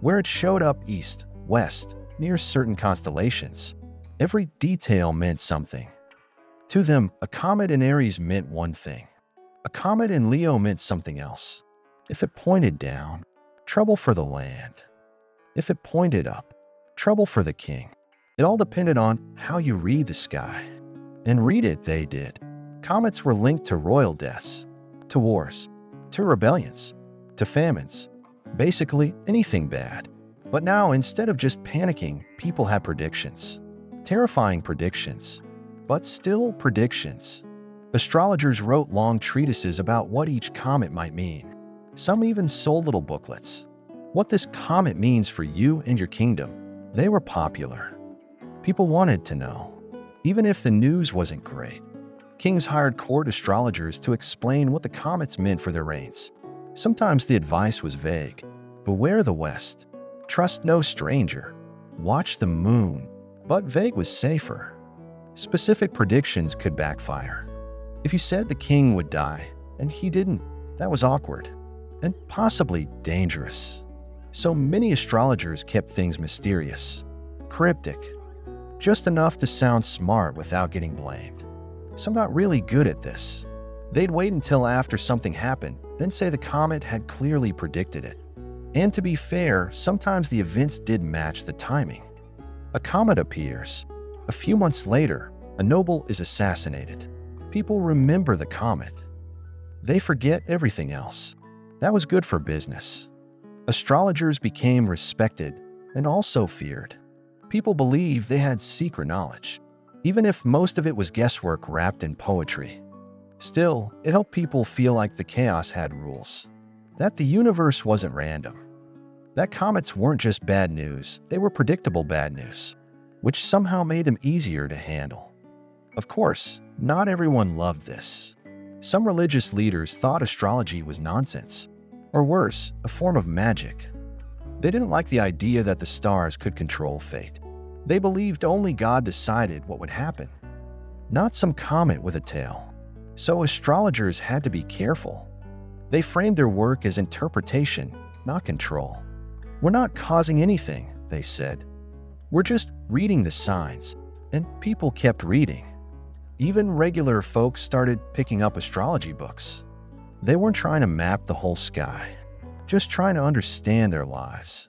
S1: where it showed up east, west, near certain constellations. Every detail meant something. To them, a comet in Aries meant one thing. A comet in Leo meant something else. If it pointed down, trouble for the land. If it pointed up, trouble for the king. It all depended on how you read the sky. And read it they did. Comets were linked to royal deaths, to wars, to rebellions, to famines. Basically, anything bad. But now, instead of just panicking, people had predictions. Terrifying predictions. But still predictions. Astrologers wrote long treatises about what each comet might mean. Some even sold little booklets. What this comet means for you and your kingdom. They were popular. People wanted to know, even if the news wasn't great. Kings hired court astrologers to explain what the comets meant for their reigns. Sometimes the advice was vague. Beware the West. Trust no stranger. Watch the moon. But vague was safer. Specific predictions could backfire. If you said the king would die, and he didn't, that was awkward. And possibly dangerous. So many astrologers kept things mysterious, cryptic, just enough to sound smart without getting blamed. Some got really good at this. They'd wait until after something happened, then say the comet had clearly predicted it. And to be fair, sometimes the events did match the timing. A comet appears. A few months later, a noble is assassinated. People remember the comet. They forget everything else. That was good for business. Astrologers became respected and also feared. People believed they had secret knowledge, even if most of it was guesswork wrapped in poetry. Still, it helped people feel like the chaos had rules, that the universe wasn't random, that comets weren't just bad news, they were predictable bad news, which somehow made them easier to handle. Of course, not everyone loved this. Some religious leaders thought astrology was nonsense, or worse, a form of magic. They didn't like the idea that the stars could control fate. They believed only God decided what would happen, not some comet with a tail. So astrologers had to be careful. They framed their work as interpretation, not control. We're not causing anything, they said. We're just reading the signs, and people kept reading. Even regular folks started picking up astrology books. They weren't trying to map the whole sky, just trying to understand their lives.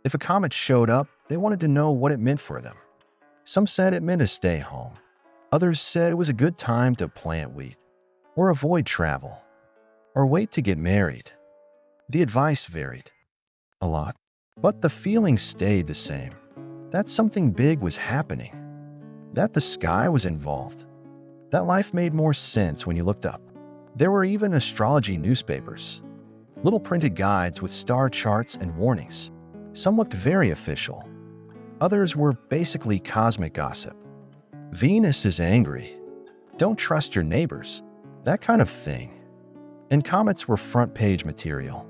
S1: If a comet showed up, they wanted to know what it meant for them. Some said it meant to stay home. Others said it was a good time to plant wheat, or avoid travel, or wait to get married. The advice varied a lot, but the feeling stayed the same. That something big was happening, that the sky was involved, that life made more sense when you looked up. There were even astrology newspapers, little printed guides with star charts and warnings. Some looked very official. Others were basically cosmic gossip. Venus is angry. Don't trust your neighbors. That kind of thing. And comets were front-page material.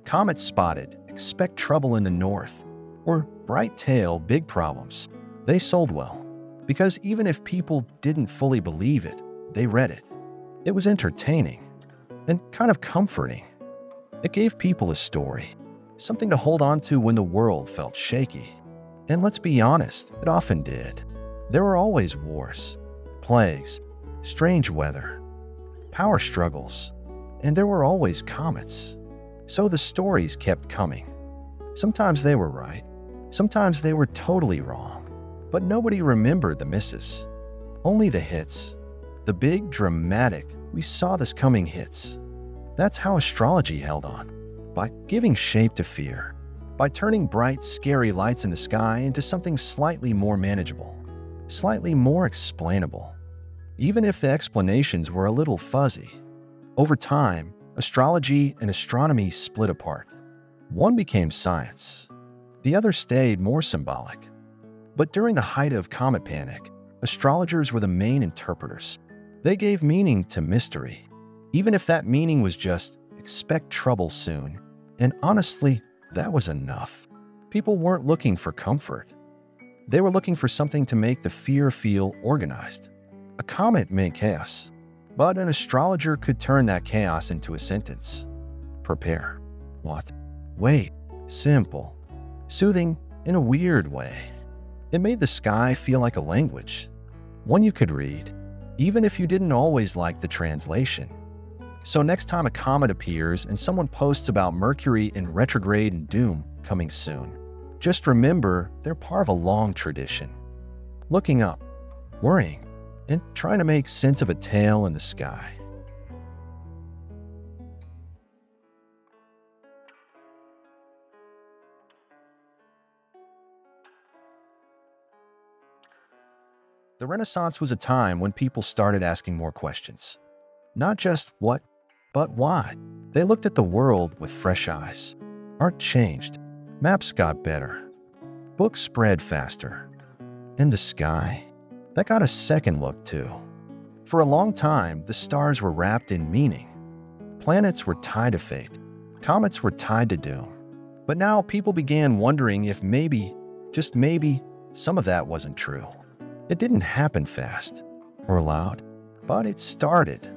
S1: Comets spotted, expect trouble in the north. Or bright tail, big problems. They sold well. Because even if people didn't fully believe it, they read it. It was entertaining and kind of comforting. It gave people a story, something to hold on to when the world felt shaky. And let's be honest, it often did. There were always wars, plagues, strange weather, power struggles, and there were always comets. So the stories kept coming. Sometimes they were right, sometimes they were totally wrong, but nobody remembered the misses. Only the hits, the big, dramatic, we saw this coming hits. That's how astrology held on, by giving shape to fear, by turning bright, scary lights in the sky into something slightly more manageable, slightly more explainable, even if the explanations were a little fuzzy. Over time, astrology and astronomy split apart. One became science. The other stayed more symbolic. But during the height of comet panic, astrologers were the main interpreters. They gave meaning to mystery, even if that meaning was just expect trouble soon. And honestly, that was enough. People weren't looking for comfort. They were looking for something to make the fear feel organized. A comet meant chaos, but an astrologer could turn that chaos into a sentence. Prepare. What? Wait. Simple. Soothing in a weird way. It made the sky feel like a language, one you could read, even if you didn't always like the translation. So next time a comet appears and someone posts about Mercury in retrograde and doom coming soon, just remember they're part of a long tradition. Looking up, worrying, and trying to make sense of a tail in the sky. The Renaissance was a time when people started asking more questions. Not just what, but why. They looked at the world with fresh eyes. Art changed. Maps got better. Books spread faster. And the sky? That got a second look too. For a long time, the stars were wrapped in meaning. Planets were tied to fate. Comets were tied to doom. But now people began wondering if maybe, just maybe, some of that wasn't true. It didn't happen fast or loud, but it started.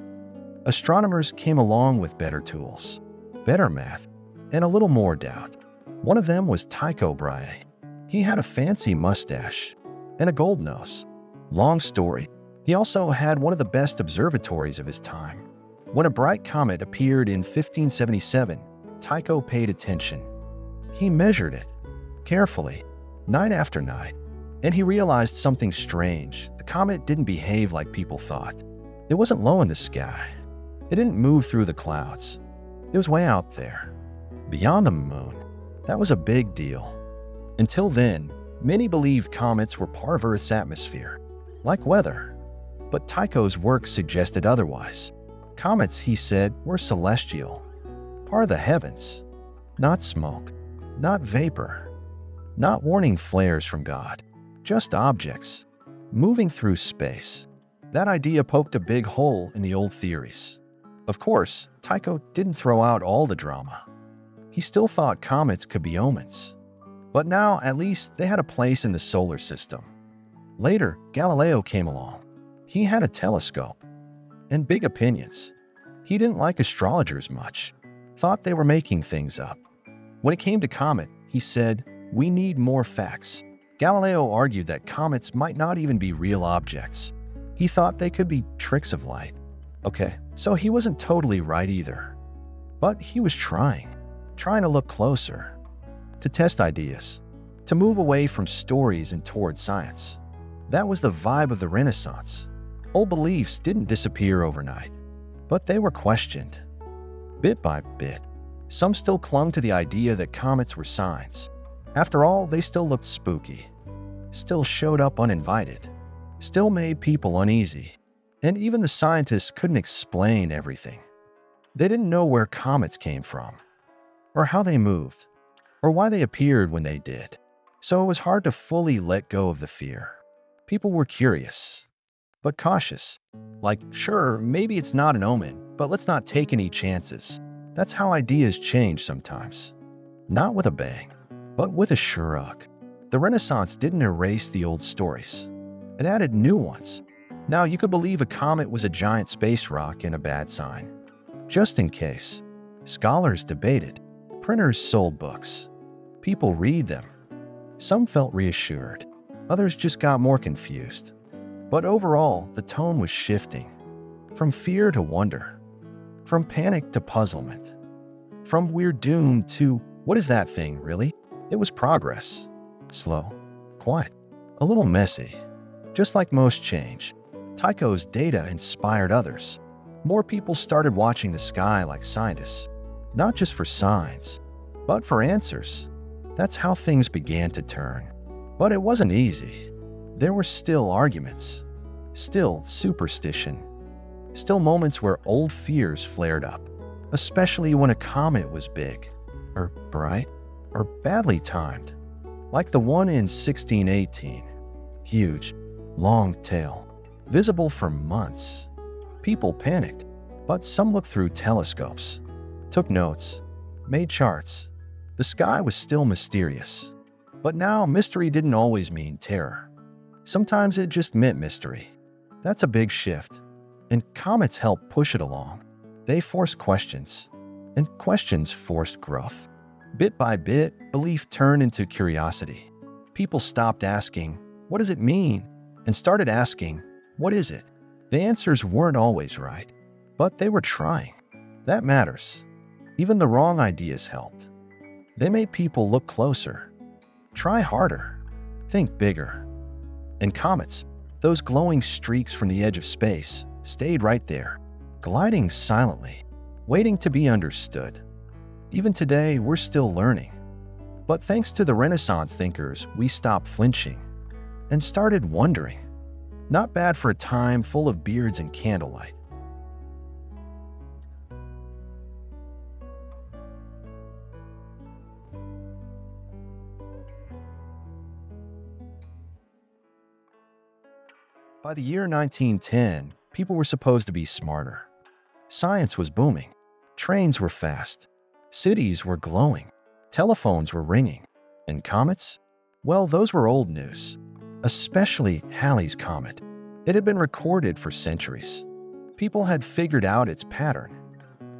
S1: Astronomers came along with better tools, better math, and a little more doubt. One of them was Tycho Brahe. He had a fancy mustache and a gold nose. Long story, he also had one of the best observatories of his time. When a bright comet appeared in 1577, Tycho paid attention. He measured it carefully, night after night. And he realized something strange. The comet didn't behave like people thought. It wasn't low in the sky. It didn't move through the clouds. It was way out there, beyond the moon. That was a big deal. Until then, many believed comets were part of Earth's atmosphere, like weather. But Tycho's work suggested otherwise. Comets, he said, were celestial, part of the heavens. Not smoke, not vapor, not warning flares from God. Just objects, moving through space. That idea poked a big hole in the old theories. Of course, Tycho didn't throw out all the drama. He still thought comets could be omens. But now, at least, they had a place in the solar system. Later, Galileo came along. He had a telescope and big opinions. He didn't like astrologers much, thought they were making things up. When it came to comet, he said, "We need more facts." Galileo argued that comets might not even be real objects. He thought they could be tricks of light. Okay, so he wasn't totally right either. But he was trying to look closer, to test ideas, to move away from stories and toward science. That was the vibe of the Renaissance. Old beliefs didn't disappear overnight, but they were questioned. Bit by bit, some still clung to the idea that comets were signs. After all, they still looked spooky, still showed up uninvited, still made people uneasy, and even the scientists couldn't explain everything. They didn't know where comets came from, or how they moved, or why they appeared when they did. So it was hard to fully let go of the fear. People were curious, but cautious. Like, sure, maybe it's not an omen, but let's not take any chances. That's how ideas change sometimes. Not with a bang, but with a shrug. The Renaissance didn't erase the old stories. It added new ones. Now you could believe a comet was a giant space rock and a bad sign. Just in case. Scholars debated. Printers sold books. People read them. Some felt reassured. Others just got more confused. But overall, the tone was shifting. From fear to wonder. From panic to puzzlement. From we're doomed to, what is that thing, really? It was progress. Slow, quiet, a little messy. Just like most change, Tycho's data inspired others. More people started watching the sky like scientists, not just for signs, but for answers. That's how things began to turn. But it wasn't easy. There were still arguments, still superstition, still moments where old fears flared up, especially when a comet was big, or bright, or badly timed, like the one in 1618. Huge, long tail, visible for months. People panicked, but some looked through telescopes. took notes, made charts. The sky was still mysterious. But now, mystery didn't always mean terror. Sometimes it just meant mystery. That's a big shift. And comets help push it along. They force questions. And questions forced growth. Bit by bit, belief turned into curiosity. People stopped asking, "What does it mean?" and started asking, "What is it?" The answers weren't always right, but they were trying. That matters. Even the wrong ideas helped. They made people look closer, try harder, think bigger. And comets, those glowing streaks from the edge of space, stayed right there, gliding silently, waiting to be understood. Even today, we're still learning. But thanks to the Renaissance thinkers, we stopped flinching and started wondering. Not bad for a time full of beards and candlelight. By the year 1910, people were supposed to be smarter. Science was booming. Trains were fast. Cities were glowing. Telephones were ringing. And comets? Well, those were old news. Especially Halley's Comet. It had been recorded for centuries. People had figured out its pattern.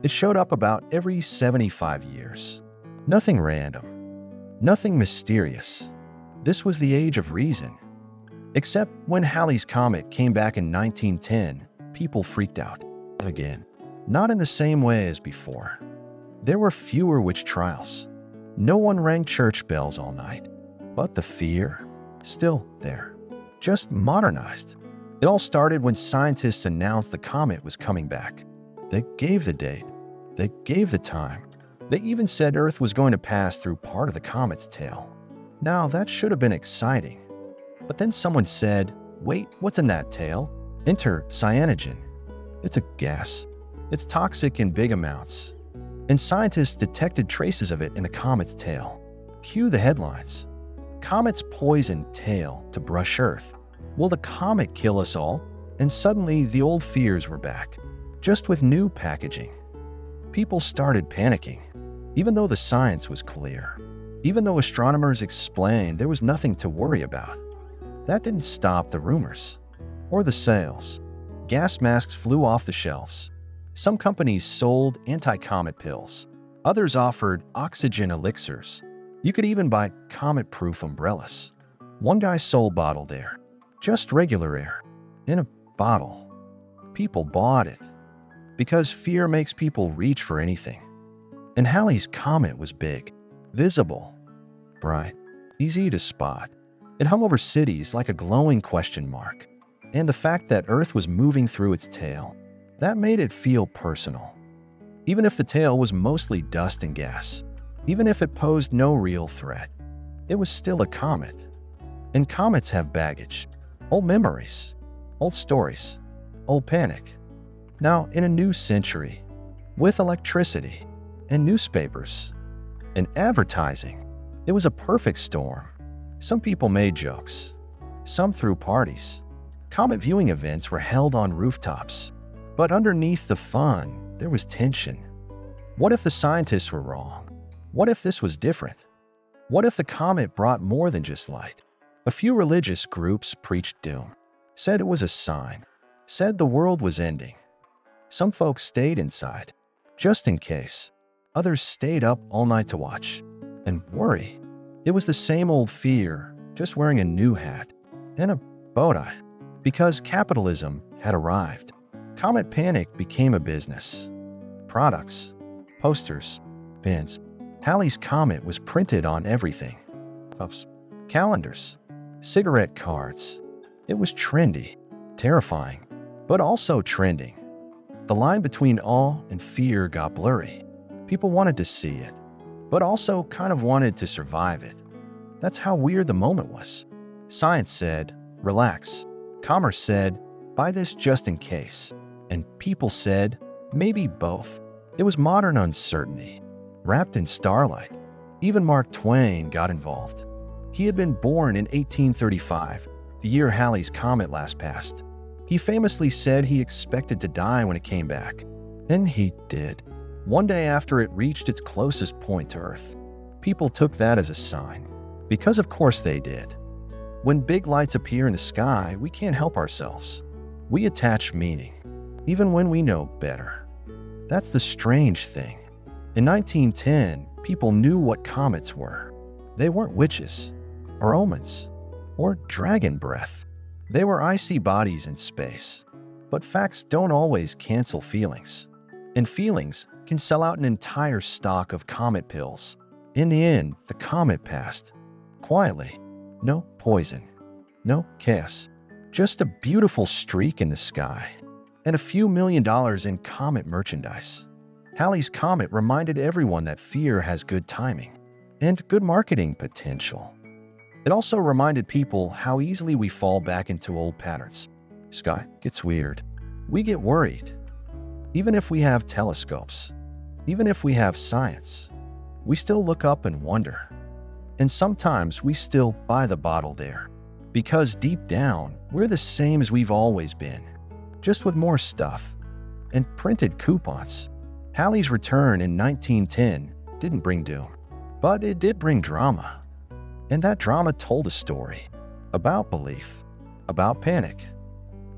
S1: It showed up about every 75 years. Nothing random. Nothing mysterious. This was the age of reason. Except when Halley's Comet came back in 1910, people freaked out. Again. Not in the same way as before. There were fewer witch trials. No one rang church bells all night. But the fear, still there. Just modernized. It all started when scientists announced the comet was coming back. They gave the date. They gave the time. They even said Earth was going to pass through part of the comet's tail. Now, that should have been exciting. But then someone said, "Wait, what's in that tail?" Enter cyanogen. It's a gas. It's toxic in big amounts. And scientists detected traces of it in the comet's tail. Cue the headlines. Comet's poison tail to brush Earth. Will the comet kill us all? And suddenly the old fears were back, just with new packaging. People started panicking, even though the science was clear. Even though astronomers explained there was nothing to worry about. That didn't stop the rumors. Or the sales. Gas masks flew off the shelves. Some companies sold anti-comet pills. Others offered oxygen elixirs. You could even buy comet-proof umbrellas. One guy sold bottled air. Just regular air. In a bottle. People bought it. Because fear makes people reach for anything. And Halley's Comet was big. Visible. Bright. Easy to spot. It hung over cities like a glowing question mark. And the fact that Earth was moving through its tail, that made it feel personal. Even if the tail was mostly dust and gas, even if it posed no real threat, it was still a comet. And comets have baggage. Old memories. Old stories. Old panic. Now, in a new century, with electricity, and newspapers, and advertising, it was a perfect storm. Some people made jokes. Some threw parties. Comet viewing events were held on rooftops. But underneath the fun, there was tension. What if the scientists were wrong? What if this was different? What if the comet brought more than just light? A few religious groups preached doom, said it was a sign, said the world was ending. Some folks stayed inside, just in case. Others stayed up all night to watch and worry. It was the same old fear, just wearing a new hat and a bow tie, because capitalism had arrived. Comet panic became a business. Products, posters, pins. Halley's Comet was printed on everything. Puffs, calendars, cigarette cards. It was trendy, terrifying, but also trending. The line between awe and fear got blurry. People wanted to see it, but also kind of wanted to survive it. That's how weird the moment was. Science said, relax. Commerce said, buy this just in case. And people said, maybe both. It was modern uncertainty, wrapped in starlight. Even Mark Twain got involved. He had been born in 1835, the year Halley's Comet last passed. He famously said he expected to die when it came back. And he did. One day after it reached its closest point to Earth, people took that as a sign. Because of course they did. When big lights appear in the sky, we can't help ourselves. We attach meaning, even when we know better. That's the strange thing. In 1910, people knew what comets were. They weren't witches, or omens, or dragon breath. They were icy bodies in space. But facts don't always cancel feelings. And feelings can sell out an entire stock of comet pills. In the end, the comet passed. Quietly. No poison. No chaos. Just a beautiful streak in the sky. And a few $1 million in comet merchandise. Halley's Comet reminded everyone that fear has good timing. And good marketing potential. It also reminded people how easily we fall back into old patterns. Sky gets weird. We get worried. Even if we have telescopes, even if we have science, we still look up and wonder. And sometimes we still buy the bottle there. Because deep down, we're the same as we've always been. Just with more stuff. And printed coupons. Halley's return in 1910 didn't bring doom. But it did bring drama. And that drama told a story. About belief. About panic.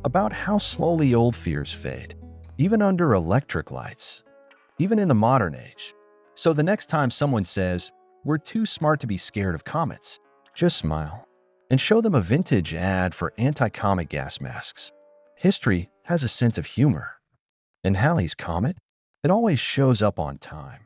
S1: About how slowly old fears fade. Even under electric lights. Even in the modern age. So the next time someone says, "We're too smart to be scared of comets," just smile. And show them a vintage ad for anti-comet gas masks. History has a sense of humor. And Halley's Comet? It always shows up on time.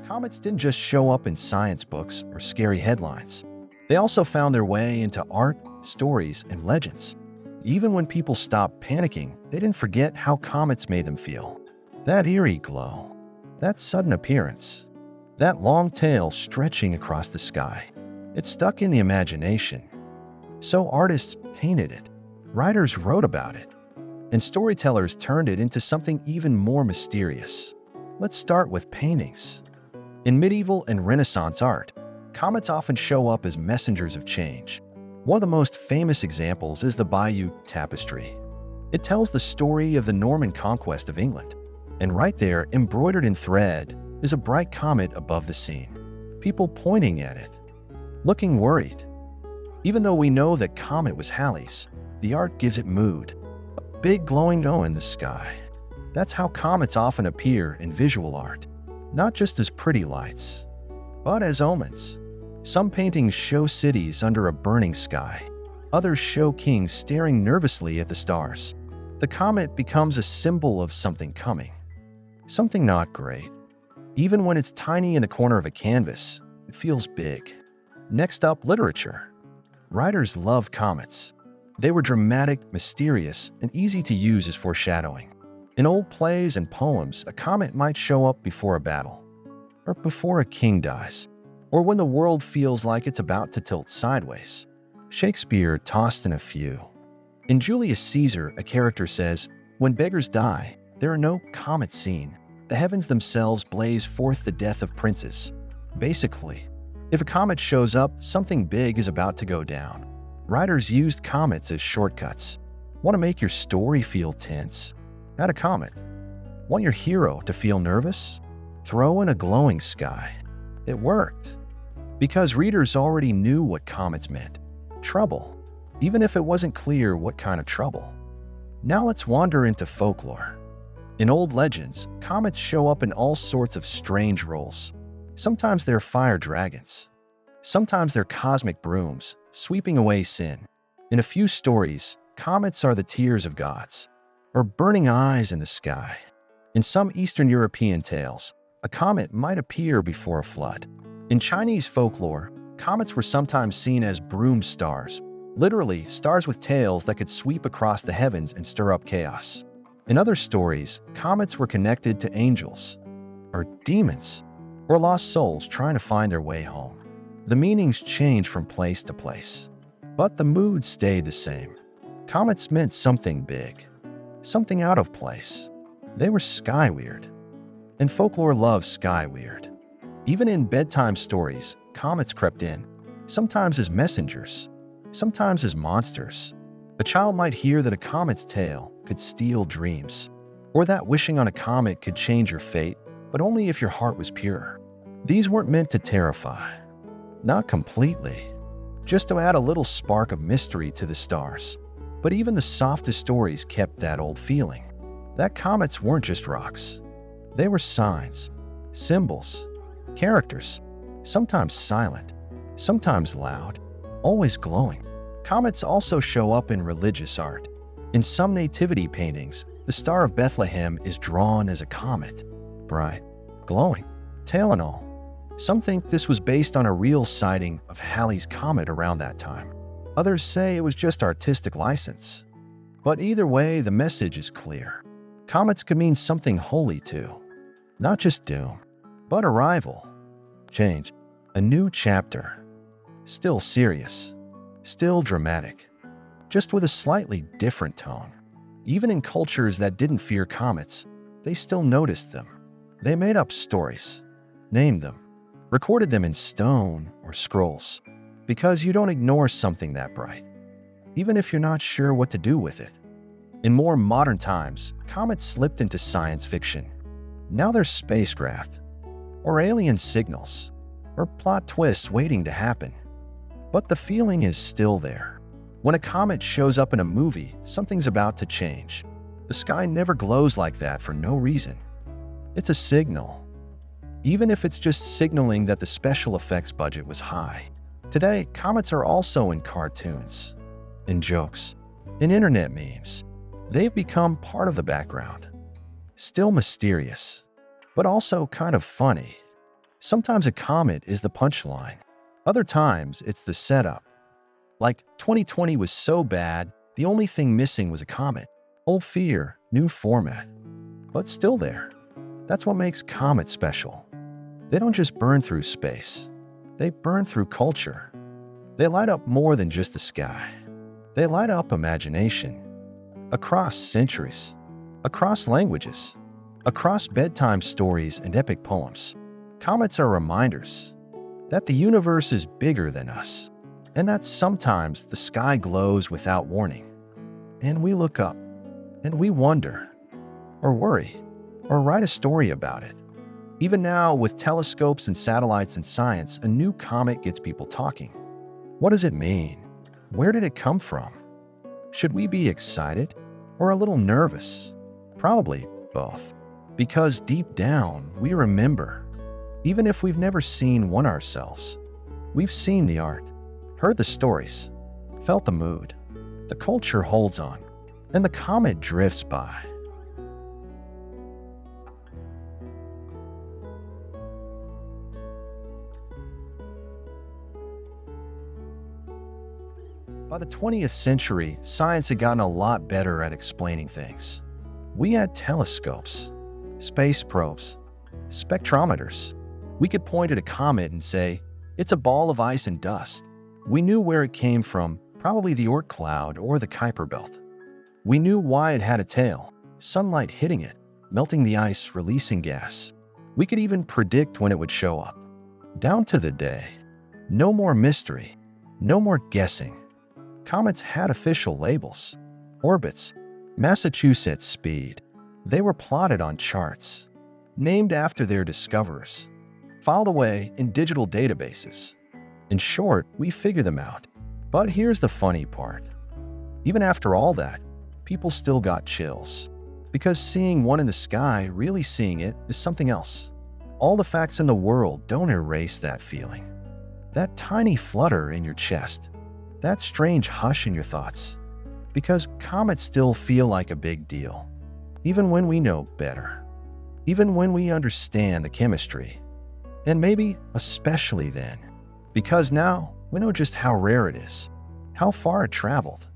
S1: Comets didn't just show up in science books or scary headlines. They also found their way into art, stories, and legends. Even when people stopped panicking, they didn't forget how comets made them feel. That eerie glow, that sudden appearance, that long tail stretching across the sky. It stuck in the imagination. So artists painted it, writers wrote about it, and storytellers turned it into something even more mysterious. Let's start with paintings. In medieval and Renaissance art, comets often show up as messengers of change. One of the most famous examples is the Bayeux Tapestry. It tells the story of the Norman conquest of England. And right there, embroidered in thread, is a bright comet above the scene. People pointing at it, looking worried. Even though we know that comet was Halley's, the art gives it mood. A big glowing O in the sky. That's how comets often appear in visual art. Not just as pretty lights, but as omens. Some paintings show cities under a burning sky. Others show kings staring nervously at the stars. The comet becomes a symbol of something coming. Something not great. Even when it's tiny in the corner of a canvas, it feels big. Next up, literature. Writers loved comets. They were dramatic, mysterious, and easy to use as foreshadowing. In old plays and poems, a comet might show up before a battle, or before a king dies, or when the world feels like it's about to tilt sideways. Shakespeare tossed in a few. In Julius Caesar, a character says, "When beggars die, there are no comets seen. The heavens themselves blaze forth the death of princes." Basically, if a comet shows up, something big is about to go down. Writers used comets as shortcuts. Want to make your story feel tense? Add a comet. Want your hero to feel nervous? Throw in a glowing sky. It worked. Because readers already knew what comets meant. Trouble. Even if it wasn't clear what kind of trouble. Now let's wander into folklore. In old legends, comets show up in all sorts of strange roles. Sometimes they're fire dragons. Sometimes they're cosmic brooms, sweeping away sin. In a few stories, comets are the tears of gods, or burning eyes in the sky. In some Eastern European tales, a comet might appear before a flood. In Chinese folklore, comets were sometimes seen as broom stars, literally stars with tails that could sweep across the heavens and stir up chaos. In other stories, comets were connected to angels, or demons, or lost souls trying to find their way home. The meanings changed from place to place, but the mood stayed the same. Comets meant something big, something out of place. They were sky weird, and folklore loves sky weird. Even in bedtime stories, comets crept in. sometimes as messengers, sometimes as monsters. A child might hear that a comet's tail could steal dreams, or that wishing on a comet could change your fate, but only if your heart was pure. These weren't meant to terrify. Not completely. Just to add a little spark of mystery to the stars. But even the softest stories kept that old feeling. That comets weren't just rocks. They were signs, symbols, characters, sometimes silent, sometimes loud, always glowing. Comets also show up in religious art. In some nativity paintings, the Star of Bethlehem is drawn as a comet, bright, glowing, tail and all. Some think this was based on a real sighting of Halley's Comet around that time. Others say it was just artistic license. But either way, the message is clear. Comets could mean something holy too. Not just doom, but arrival, change, a new chapter. Still serious, still dramatic, just with a slightly different tone. Even in cultures that didn't fear comets, they still noticed them. They made up stories, named them, recorded them in stone or scrolls, because you don't ignore something that bright, even if you're not sure what to do with it. In more modern times, comets slipped into science fiction. Now there's spacecraft, or alien signals, or plot twists waiting to happen. But the feeling is still there. When a comet shows up in a movie, something's about to change. The sky never glows like that for no reason. It's a signal. Even if it's just signaling that the special effects budget was high. Today, comets are also in cartoons, in jokes, in internet memes. They've become part of the background. Still mysterious, but also kind of funny. Sometimes a comet is the punchline. Other times, it's the setup. Like 2020 was so bad, the only thing missing was a comet. Old fear, new format. But still there. That's what makes comets special. They don't just burn through space. They burn through culture. They light up more than just the sky. They light up imagination. Across centuries. Across languages. Across bedtime stories and epic poems. Comets are reminders that the universe is bigger than us. And that sometimes the sky glows without warning. And we look up. And we wonder. Or worry. Or write a story about it. Even now, with telescopes and satellites and science, a new comet gets people talking. What does it mean? Where did it come from? Should we be excited? Or a little nervous? Probably both. Because deep down, we remember. Even if we've never seen one ourselves. We've seen the art. Heard the stories, felt the mood. The culture holds on, and the comet drifts by. By the 20th century, science had gotten a lot better at explaining things. We had telescopes, space probes, spectrometers. We could point at a comet and say, it's a ball of ice and dust. We knew where it came from, probably the Oort cloud or the Kuiper belt. We knew why it had a tail, sunlight hitting it, melting the ice, releasing gas. We could even predict when it would show up. Down to the day. No more mystery, no more guessing. Comets had official labels. Orbits, Massachusetts speed. They were plotted on charts, named after their discoverers, filed away in digital databases. In short, we figure them out. But here's the funny part. Even after all that, people still got chills. Because seeing one in the sky, really seeing it, is something else. All the facts in the world don't erase that feeling. That tiny flutter in your chest. That strange hush in your thoughts. Because comets still feel like a big deal. Even when we know better. Even when we understand the chemistry. And maybe especially then. Because now, we know just how rare it is, how far it traveled,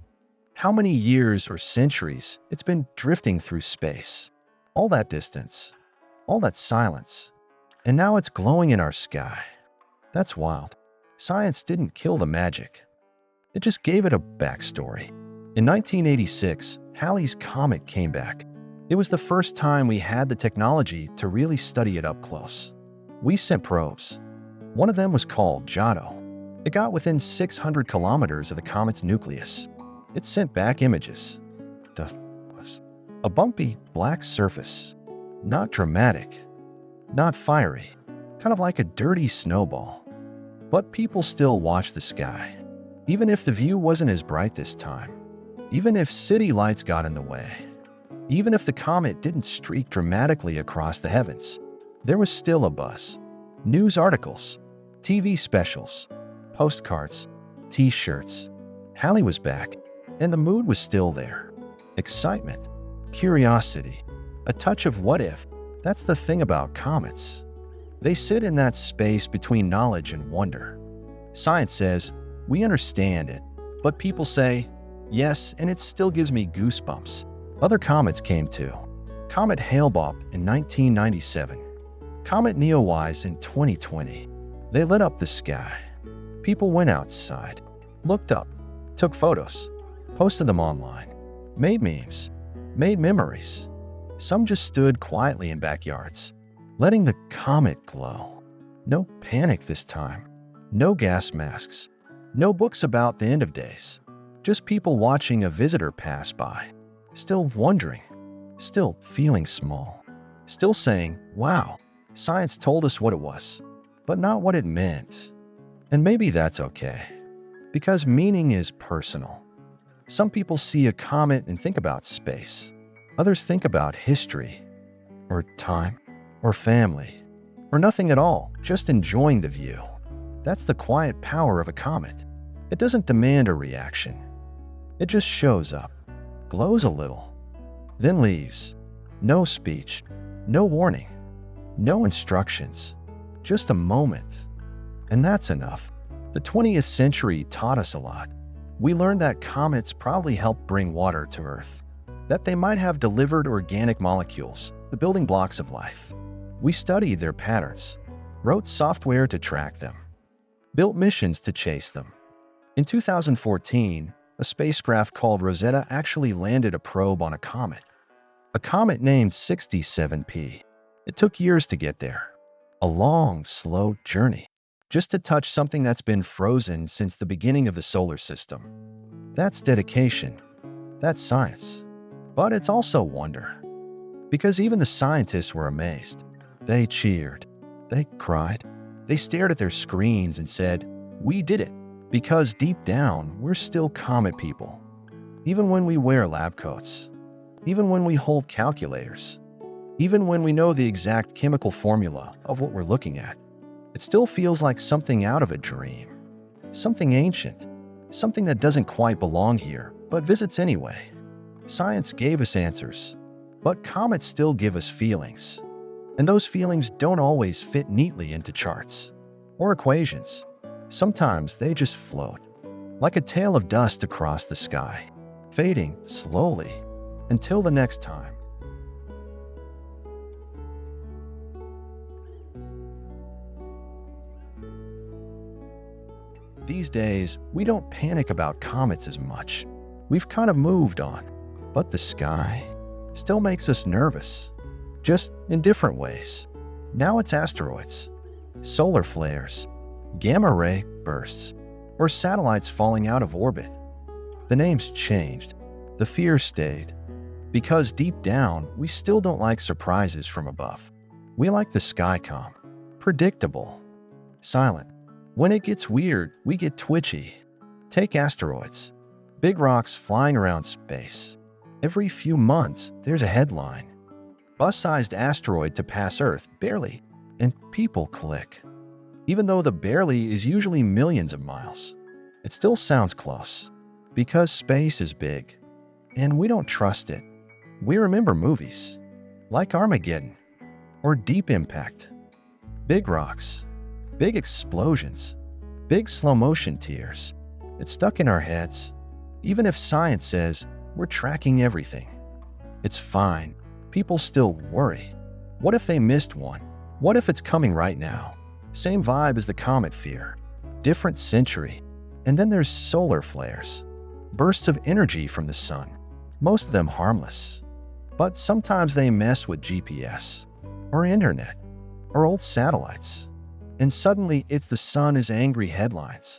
S1: how many years or centuries it's been drifting through space. All that distance, all that silence, and now it's glowing in our sky. That's wild. Science didn't kill the magic. It just gave it a backstory. In 1986, Halley's Comet came back. It was the first time we had the technology to really study it up close. We sent probes. One of them was called Giotto. It got within 600 kilometers of the comet's nucleus. It sent back images. Dust was a bumpy, black surface. Not dramatic, not fiery, kind of like a dirty snowball. But people still watched the sky. Even if the view wasn't as bright this time. Even if city lights got in the way. Even if the comet didn't streak dramatically across the heavens. There was still a buzz. News articles, TV specials, postcards, t-shirts. Halley was back, and the mood was still there. Excitement, curiosity, a touch of what if. That's the thing about comets. They sit in that space between knowledge and wonder. Science says, we understand it, but people say, yes, and it still gives me goosebumps. Other comets came too. Comet Hale-Bopp in 1997. Comet Neowise in 2020. They lit up the sky. People went outside, looked up, took photos, posted them online, made memes, made memories. Some just stood quietly in backyards, letting the comet glow. No panic this time. No gas masks. No books about the end of days. Just people watching a visitor pass by. Still wondering. Still feeling small. Still saying, wow, science told us what it was, but not what it meant. And maybe that's okay. Because meaning is personal. Some people see a comet and think about space. Others think about history, or time, or family, or nothing at all, just enjoying the view. That's the quiet power of a comet. It doesn't demand a reaction. It just shows up, glows a little, then leaves. No speech, no warning, no instructions, just a moment. And that's enough. The 20th century taught us a lot. We learned that comets probably helped bring water to Earth, that they might have delivered organic molecules, the building blocks of life. We studied their patterns, wrote software to track them, built missions to chase them. In 2014, a spacecraft called Rosetta actually landed a probe on a comet named 67P. It took years to get there. A long, slow journey, just to touch something that's been frozen since the beginning of the solar system. That's dedication. That's science. But it's also wonder. Because even the scientists were amazed. They cheered. They cried. They stared at their screens and said, we did it. Because deep down, we're still comet people. Even when we wear lab coats. Even when we hold calculators. Even when we know the exact chemical formula of what we're looking at. It still feels like something out of a dream. Something ancient. Something that doesn't quite belong here, but visits anyway. Science gave us answers, but comets still give us feelings. And those feelings don't always fit neatly into charts or equations. Sometimes they just float, like a tail of dust across the sky, fading slowly until the next time. These days, we don't panic about comets as much. We've kind of moved on. But the sky still makes us nervous, just in different ways. Now it's asteroids, solar flares, gamma-ray bursts, or satellites falling out of orbit. The names changed, the fear stayed, because deep down, we still don't like surprises from above. We like the sky calm, predictable, silent. When it gets weird, we get twitchy. Take asteroids, big rocks flying around space. Every few months, there's a headline. Bus-sized asteroid to pass Earth, barely, and people click. Even though the barely is usually millions of miles, it still sounds close. Because space is big, and we don't trust it. We remember movies, like Armageddon, or Deep Impact. Big rocks, big explosions, big slow-motion tears. It's stuck in our heads. Even if science says, we're tracking everything. It's fine. People still worry. What if they missed one? What if it's coming right now? Same vibe as the comet fear. Different century. And then there's solar flares. Bursts of energy from the sun. Most of them harmless. But sometimes they mess with GPS, or internet, or old satellites. And suddenly it's the sun is angry headlines.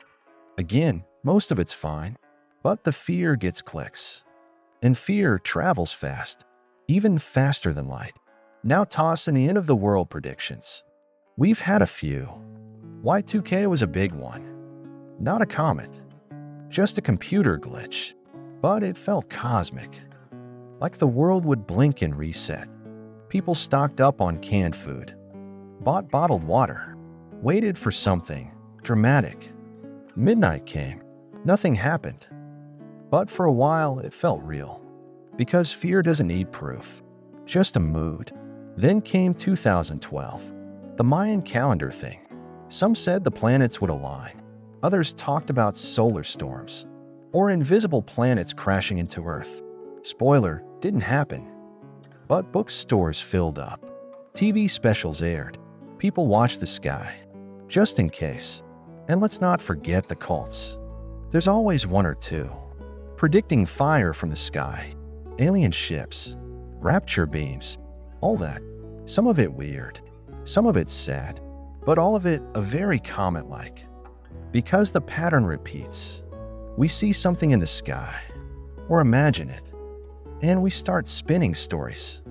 S1: Again, most of it's fine, but the fear gets clicks. And fear travels fast, even faster than light. Now toss in the end of the world predictions. We've had a few. Y2K was a big one. Not a comet, just a computer glitch. But it felt cosmic, like the world would blink and reset. People stocked up on canned food, bought bottled water, waited for something dramatic. Midnight came. Nothing happened. But for a while, it felt real. Because fear doesn't need proof, just a mood. Then came 2012, the Mayan calendar thing. Some said the planets would align. Others talked about solar storms or invisible planets crashing into Earth. Spoiler, didn't happen. But bookstores filled up. TV specials aired. People watched the sky, just in case. And let's not forget the cults. There's always one or two, predicting fire from the sky, alien ships, rapture beams, all that. Some of it weird, some of it sad, but all of it a very comet-like. Because the pattern repeats. We see something in the sky, or imagine it, and we start spinning stories.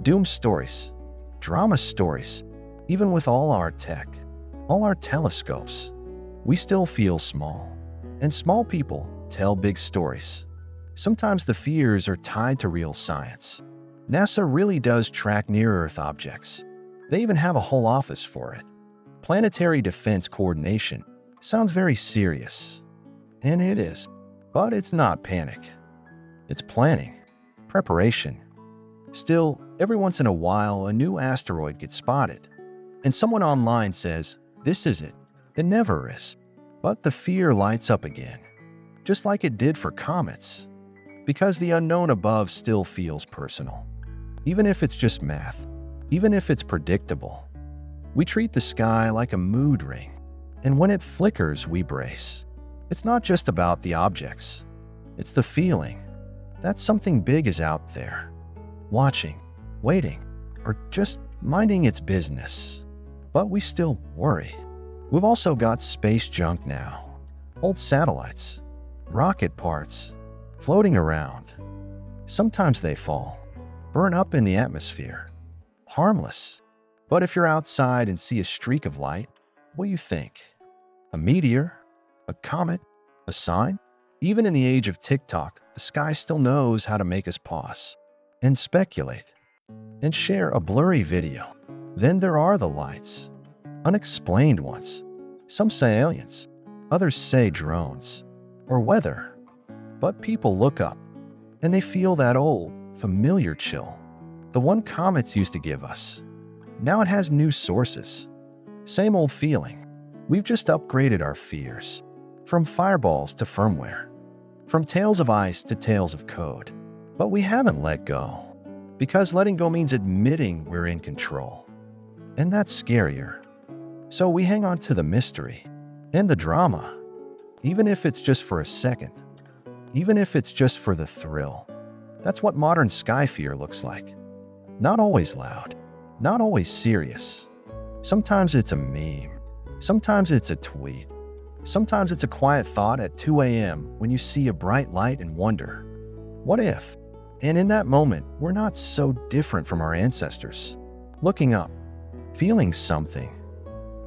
S1: Doom stories, drama stories. Even with all our tech, all our telescopes, we still feel small. And small people tell big stories. Sometimes the fears are tied to real science. NASA really does track near-Earth objects. They even have a whole office for it. Planetary Defense Coordination sounds very serious. And it is. But it's not panic. It's planning, preparation. Still, every once in a while, a new asteroid gets spotted. And someone online says, this is it. It never is. But the fear lights up again, just like it did for comets. Because the unknown above still feels personal. Even if it's just math, even if it's predictable. We treat the sky like a mood ring, and when it flickers, we brace. It's not just about the objects, it's the feeling that something big is out there, watching, waiting, or just minding its business. But we still worry. We've also got space junk now. Old satellites, rocket parts, floating around. Sometimes they fall, burn up in the atmosphere. Harmless. But if you're outside and see a streak of light, what do you think? A meteor? A comet? A sign? Even in the age of TikTok, the sky still knows how to make us pause and speculate and share a blurry video. Then there are the lights. Unexplained ones. Some say aliens, others say drones or weather. But people look up and they feel that old, familiar chill. The one comets used to give us. Now it has new sources. Same old feeling. We've just upgraded our fears. From fireballs to firmware. From tales of ice to tales of code. But we haven't let go. Because letting go means admitting we're in control. And that's scarier. So we hang on to the mystery and the drama. Even if it's just for a second. Even if it's just for the thrill. That's what modern sky fear looks like. Not always loud. Not always serious. Sometimes it's a meme. Sometimes it's a tweet. Sometimes it's a quiet thought at 2 a.m. when you see a bright light and wonder, what if? And in that moment, we're not so different from our ancestors. Looking up, feeling something,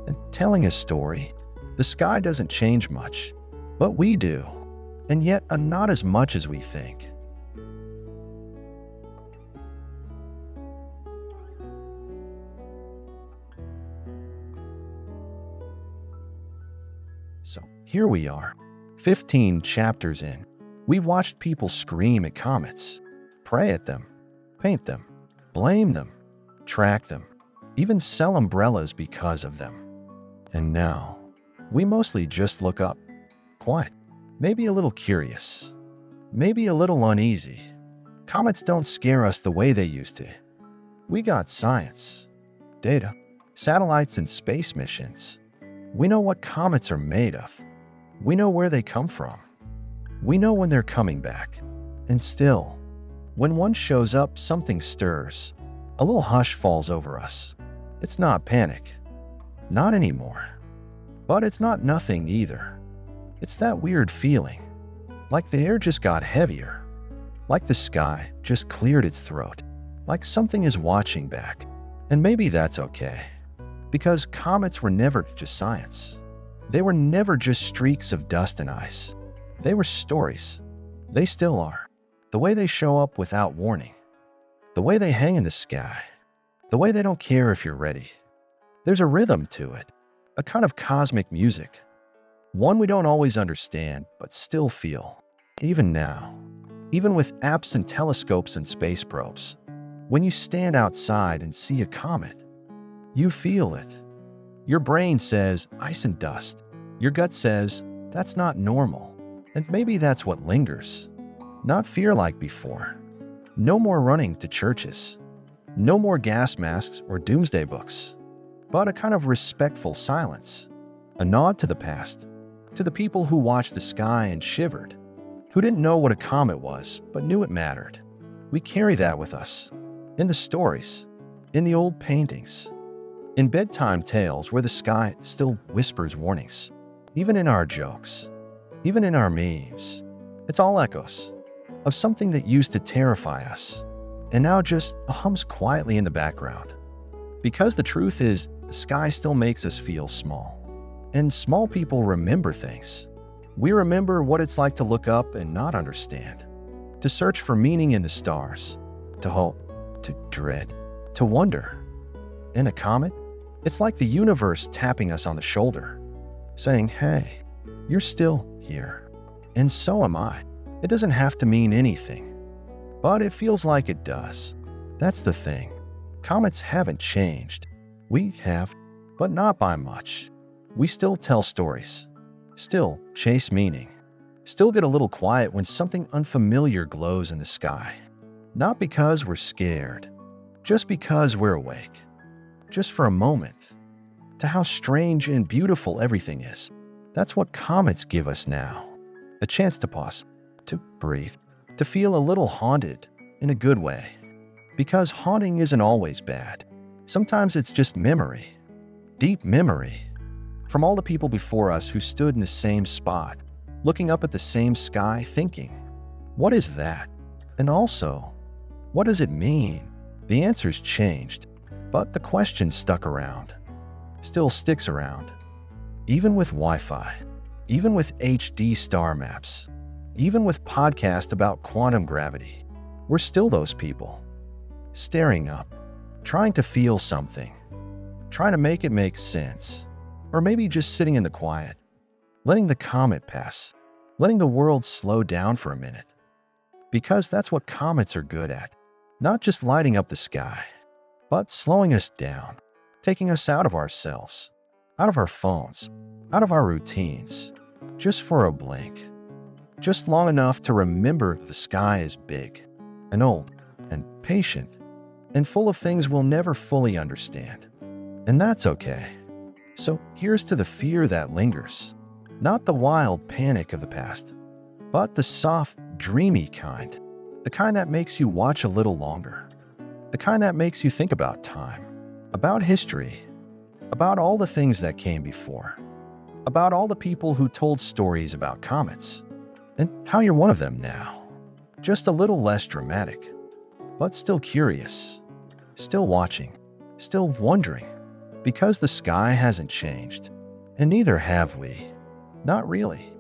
S1: and telling a story. The sky doesn't change much, but we do. And yet, not as much as we think. So here we are, 15 chapters in. We've watched people scream at comets, pray at them, paint them, blame them, track them, even sell umbrellas because of them. And now, we mostly just look up, quiet, maybe a little curious, maybe a little uneasy. Comets don't scare us the way they used to. We got science, data, satellites and space missions. We know what comets are made of. We know where they come from. We know when they're coming back. And still, when one shows up, something stirs. A little hush falls over us. It's not panic. Not anymore. But it's not nothing either. It's that weird feeling, like the air just got heavier, like the sky just cleared its throat, like something is watching back. And maybe that's okay, because comets were never just science. They were never just streaks of dust and ice. They were stories. They still are. The way they show up without warning, the way they hang in the sky, the way they don't care if you're ready. There's a rhythm to it, a kind of cosmic music, one we don't always understand but still feel. Even now, even with apps and telescopes and space probes, when you stand outside and see a comet, you feel it. Your brain says ice and dust. Your gut says that's not normal. And maybe that's what lingers. Not fear like before. No more running to churches. No more gas masks or doomsday books. But a kind of respectful silence. A nod to the past. To the people who watched the sky and shivered. Who didn't know what a comet was, but knew it mattered. We carry that with us. In the stories. In the old paintings. In bedtime tales where the sky still whispers warnings. Even in our jokes. Even in our memes. It's all echoes of something that used to terrify us, and now just hums quietly in the background. Because the truth is, the sky still makes us feel small. And small people remember things. We remember what it's like to look up and not understand, to search for meaning in the stars, to hope, to dread, to wonder. And a comet? It's like the universe tapping us on the shoulder, saying, hey, you're still here. And so am I. It doesn't have to mean anything, but it feels like it does. That's the thing. Comets haven't changed. We have, but not by much. We still tell stories, still chase meaning, still get a little quiet when something unfamiliar glows in the sky. Not because we're scared, just because we're awake. Just for a moment, to how strange and beautiful everything is. That's what comets give us now. A chance to pause, to breathe, to feel a little haunted in a good way. Because haunting isn't always bad. Sometimes it's just memory. Deep memory. From all the people before us who stood in the same spot, looking up at the same sky, thinking, what is that? And also, what does it mean? The answer's changed, but the question stuck around. Still sticks around. Even with Wi-Fi. Even with HD star maps. Even with podcasts about quantum gravity. We're still those people. Staring up. Trying to feel something. Trying to make it make sense. Or maybe just sitting in the quiet. Letting the comet pass. Letting the world slow down for a minute. Because that's what comets are good at. Not just lighting up the sky, but slowing us down. Taking us out of ourselves. Out of our phones. Out of our routines. Just for a blink. Just long enough to remember the sky is big. And old. And patient. And full of things we'll never fully understand. And that's okay. So here's to the fear that lingers. Not the wild panic of the past, but the soft, dreamy kind. The kind that makes you watch a little longer. The kind that makes you think about time. About history. About all the things that came before. About all the people who told stories about comets. And how you're one of them now. Just a little less dramatic. But still curious. Still watching. Still wondering. Because the sky hasn't changed. And neither have we. Not really.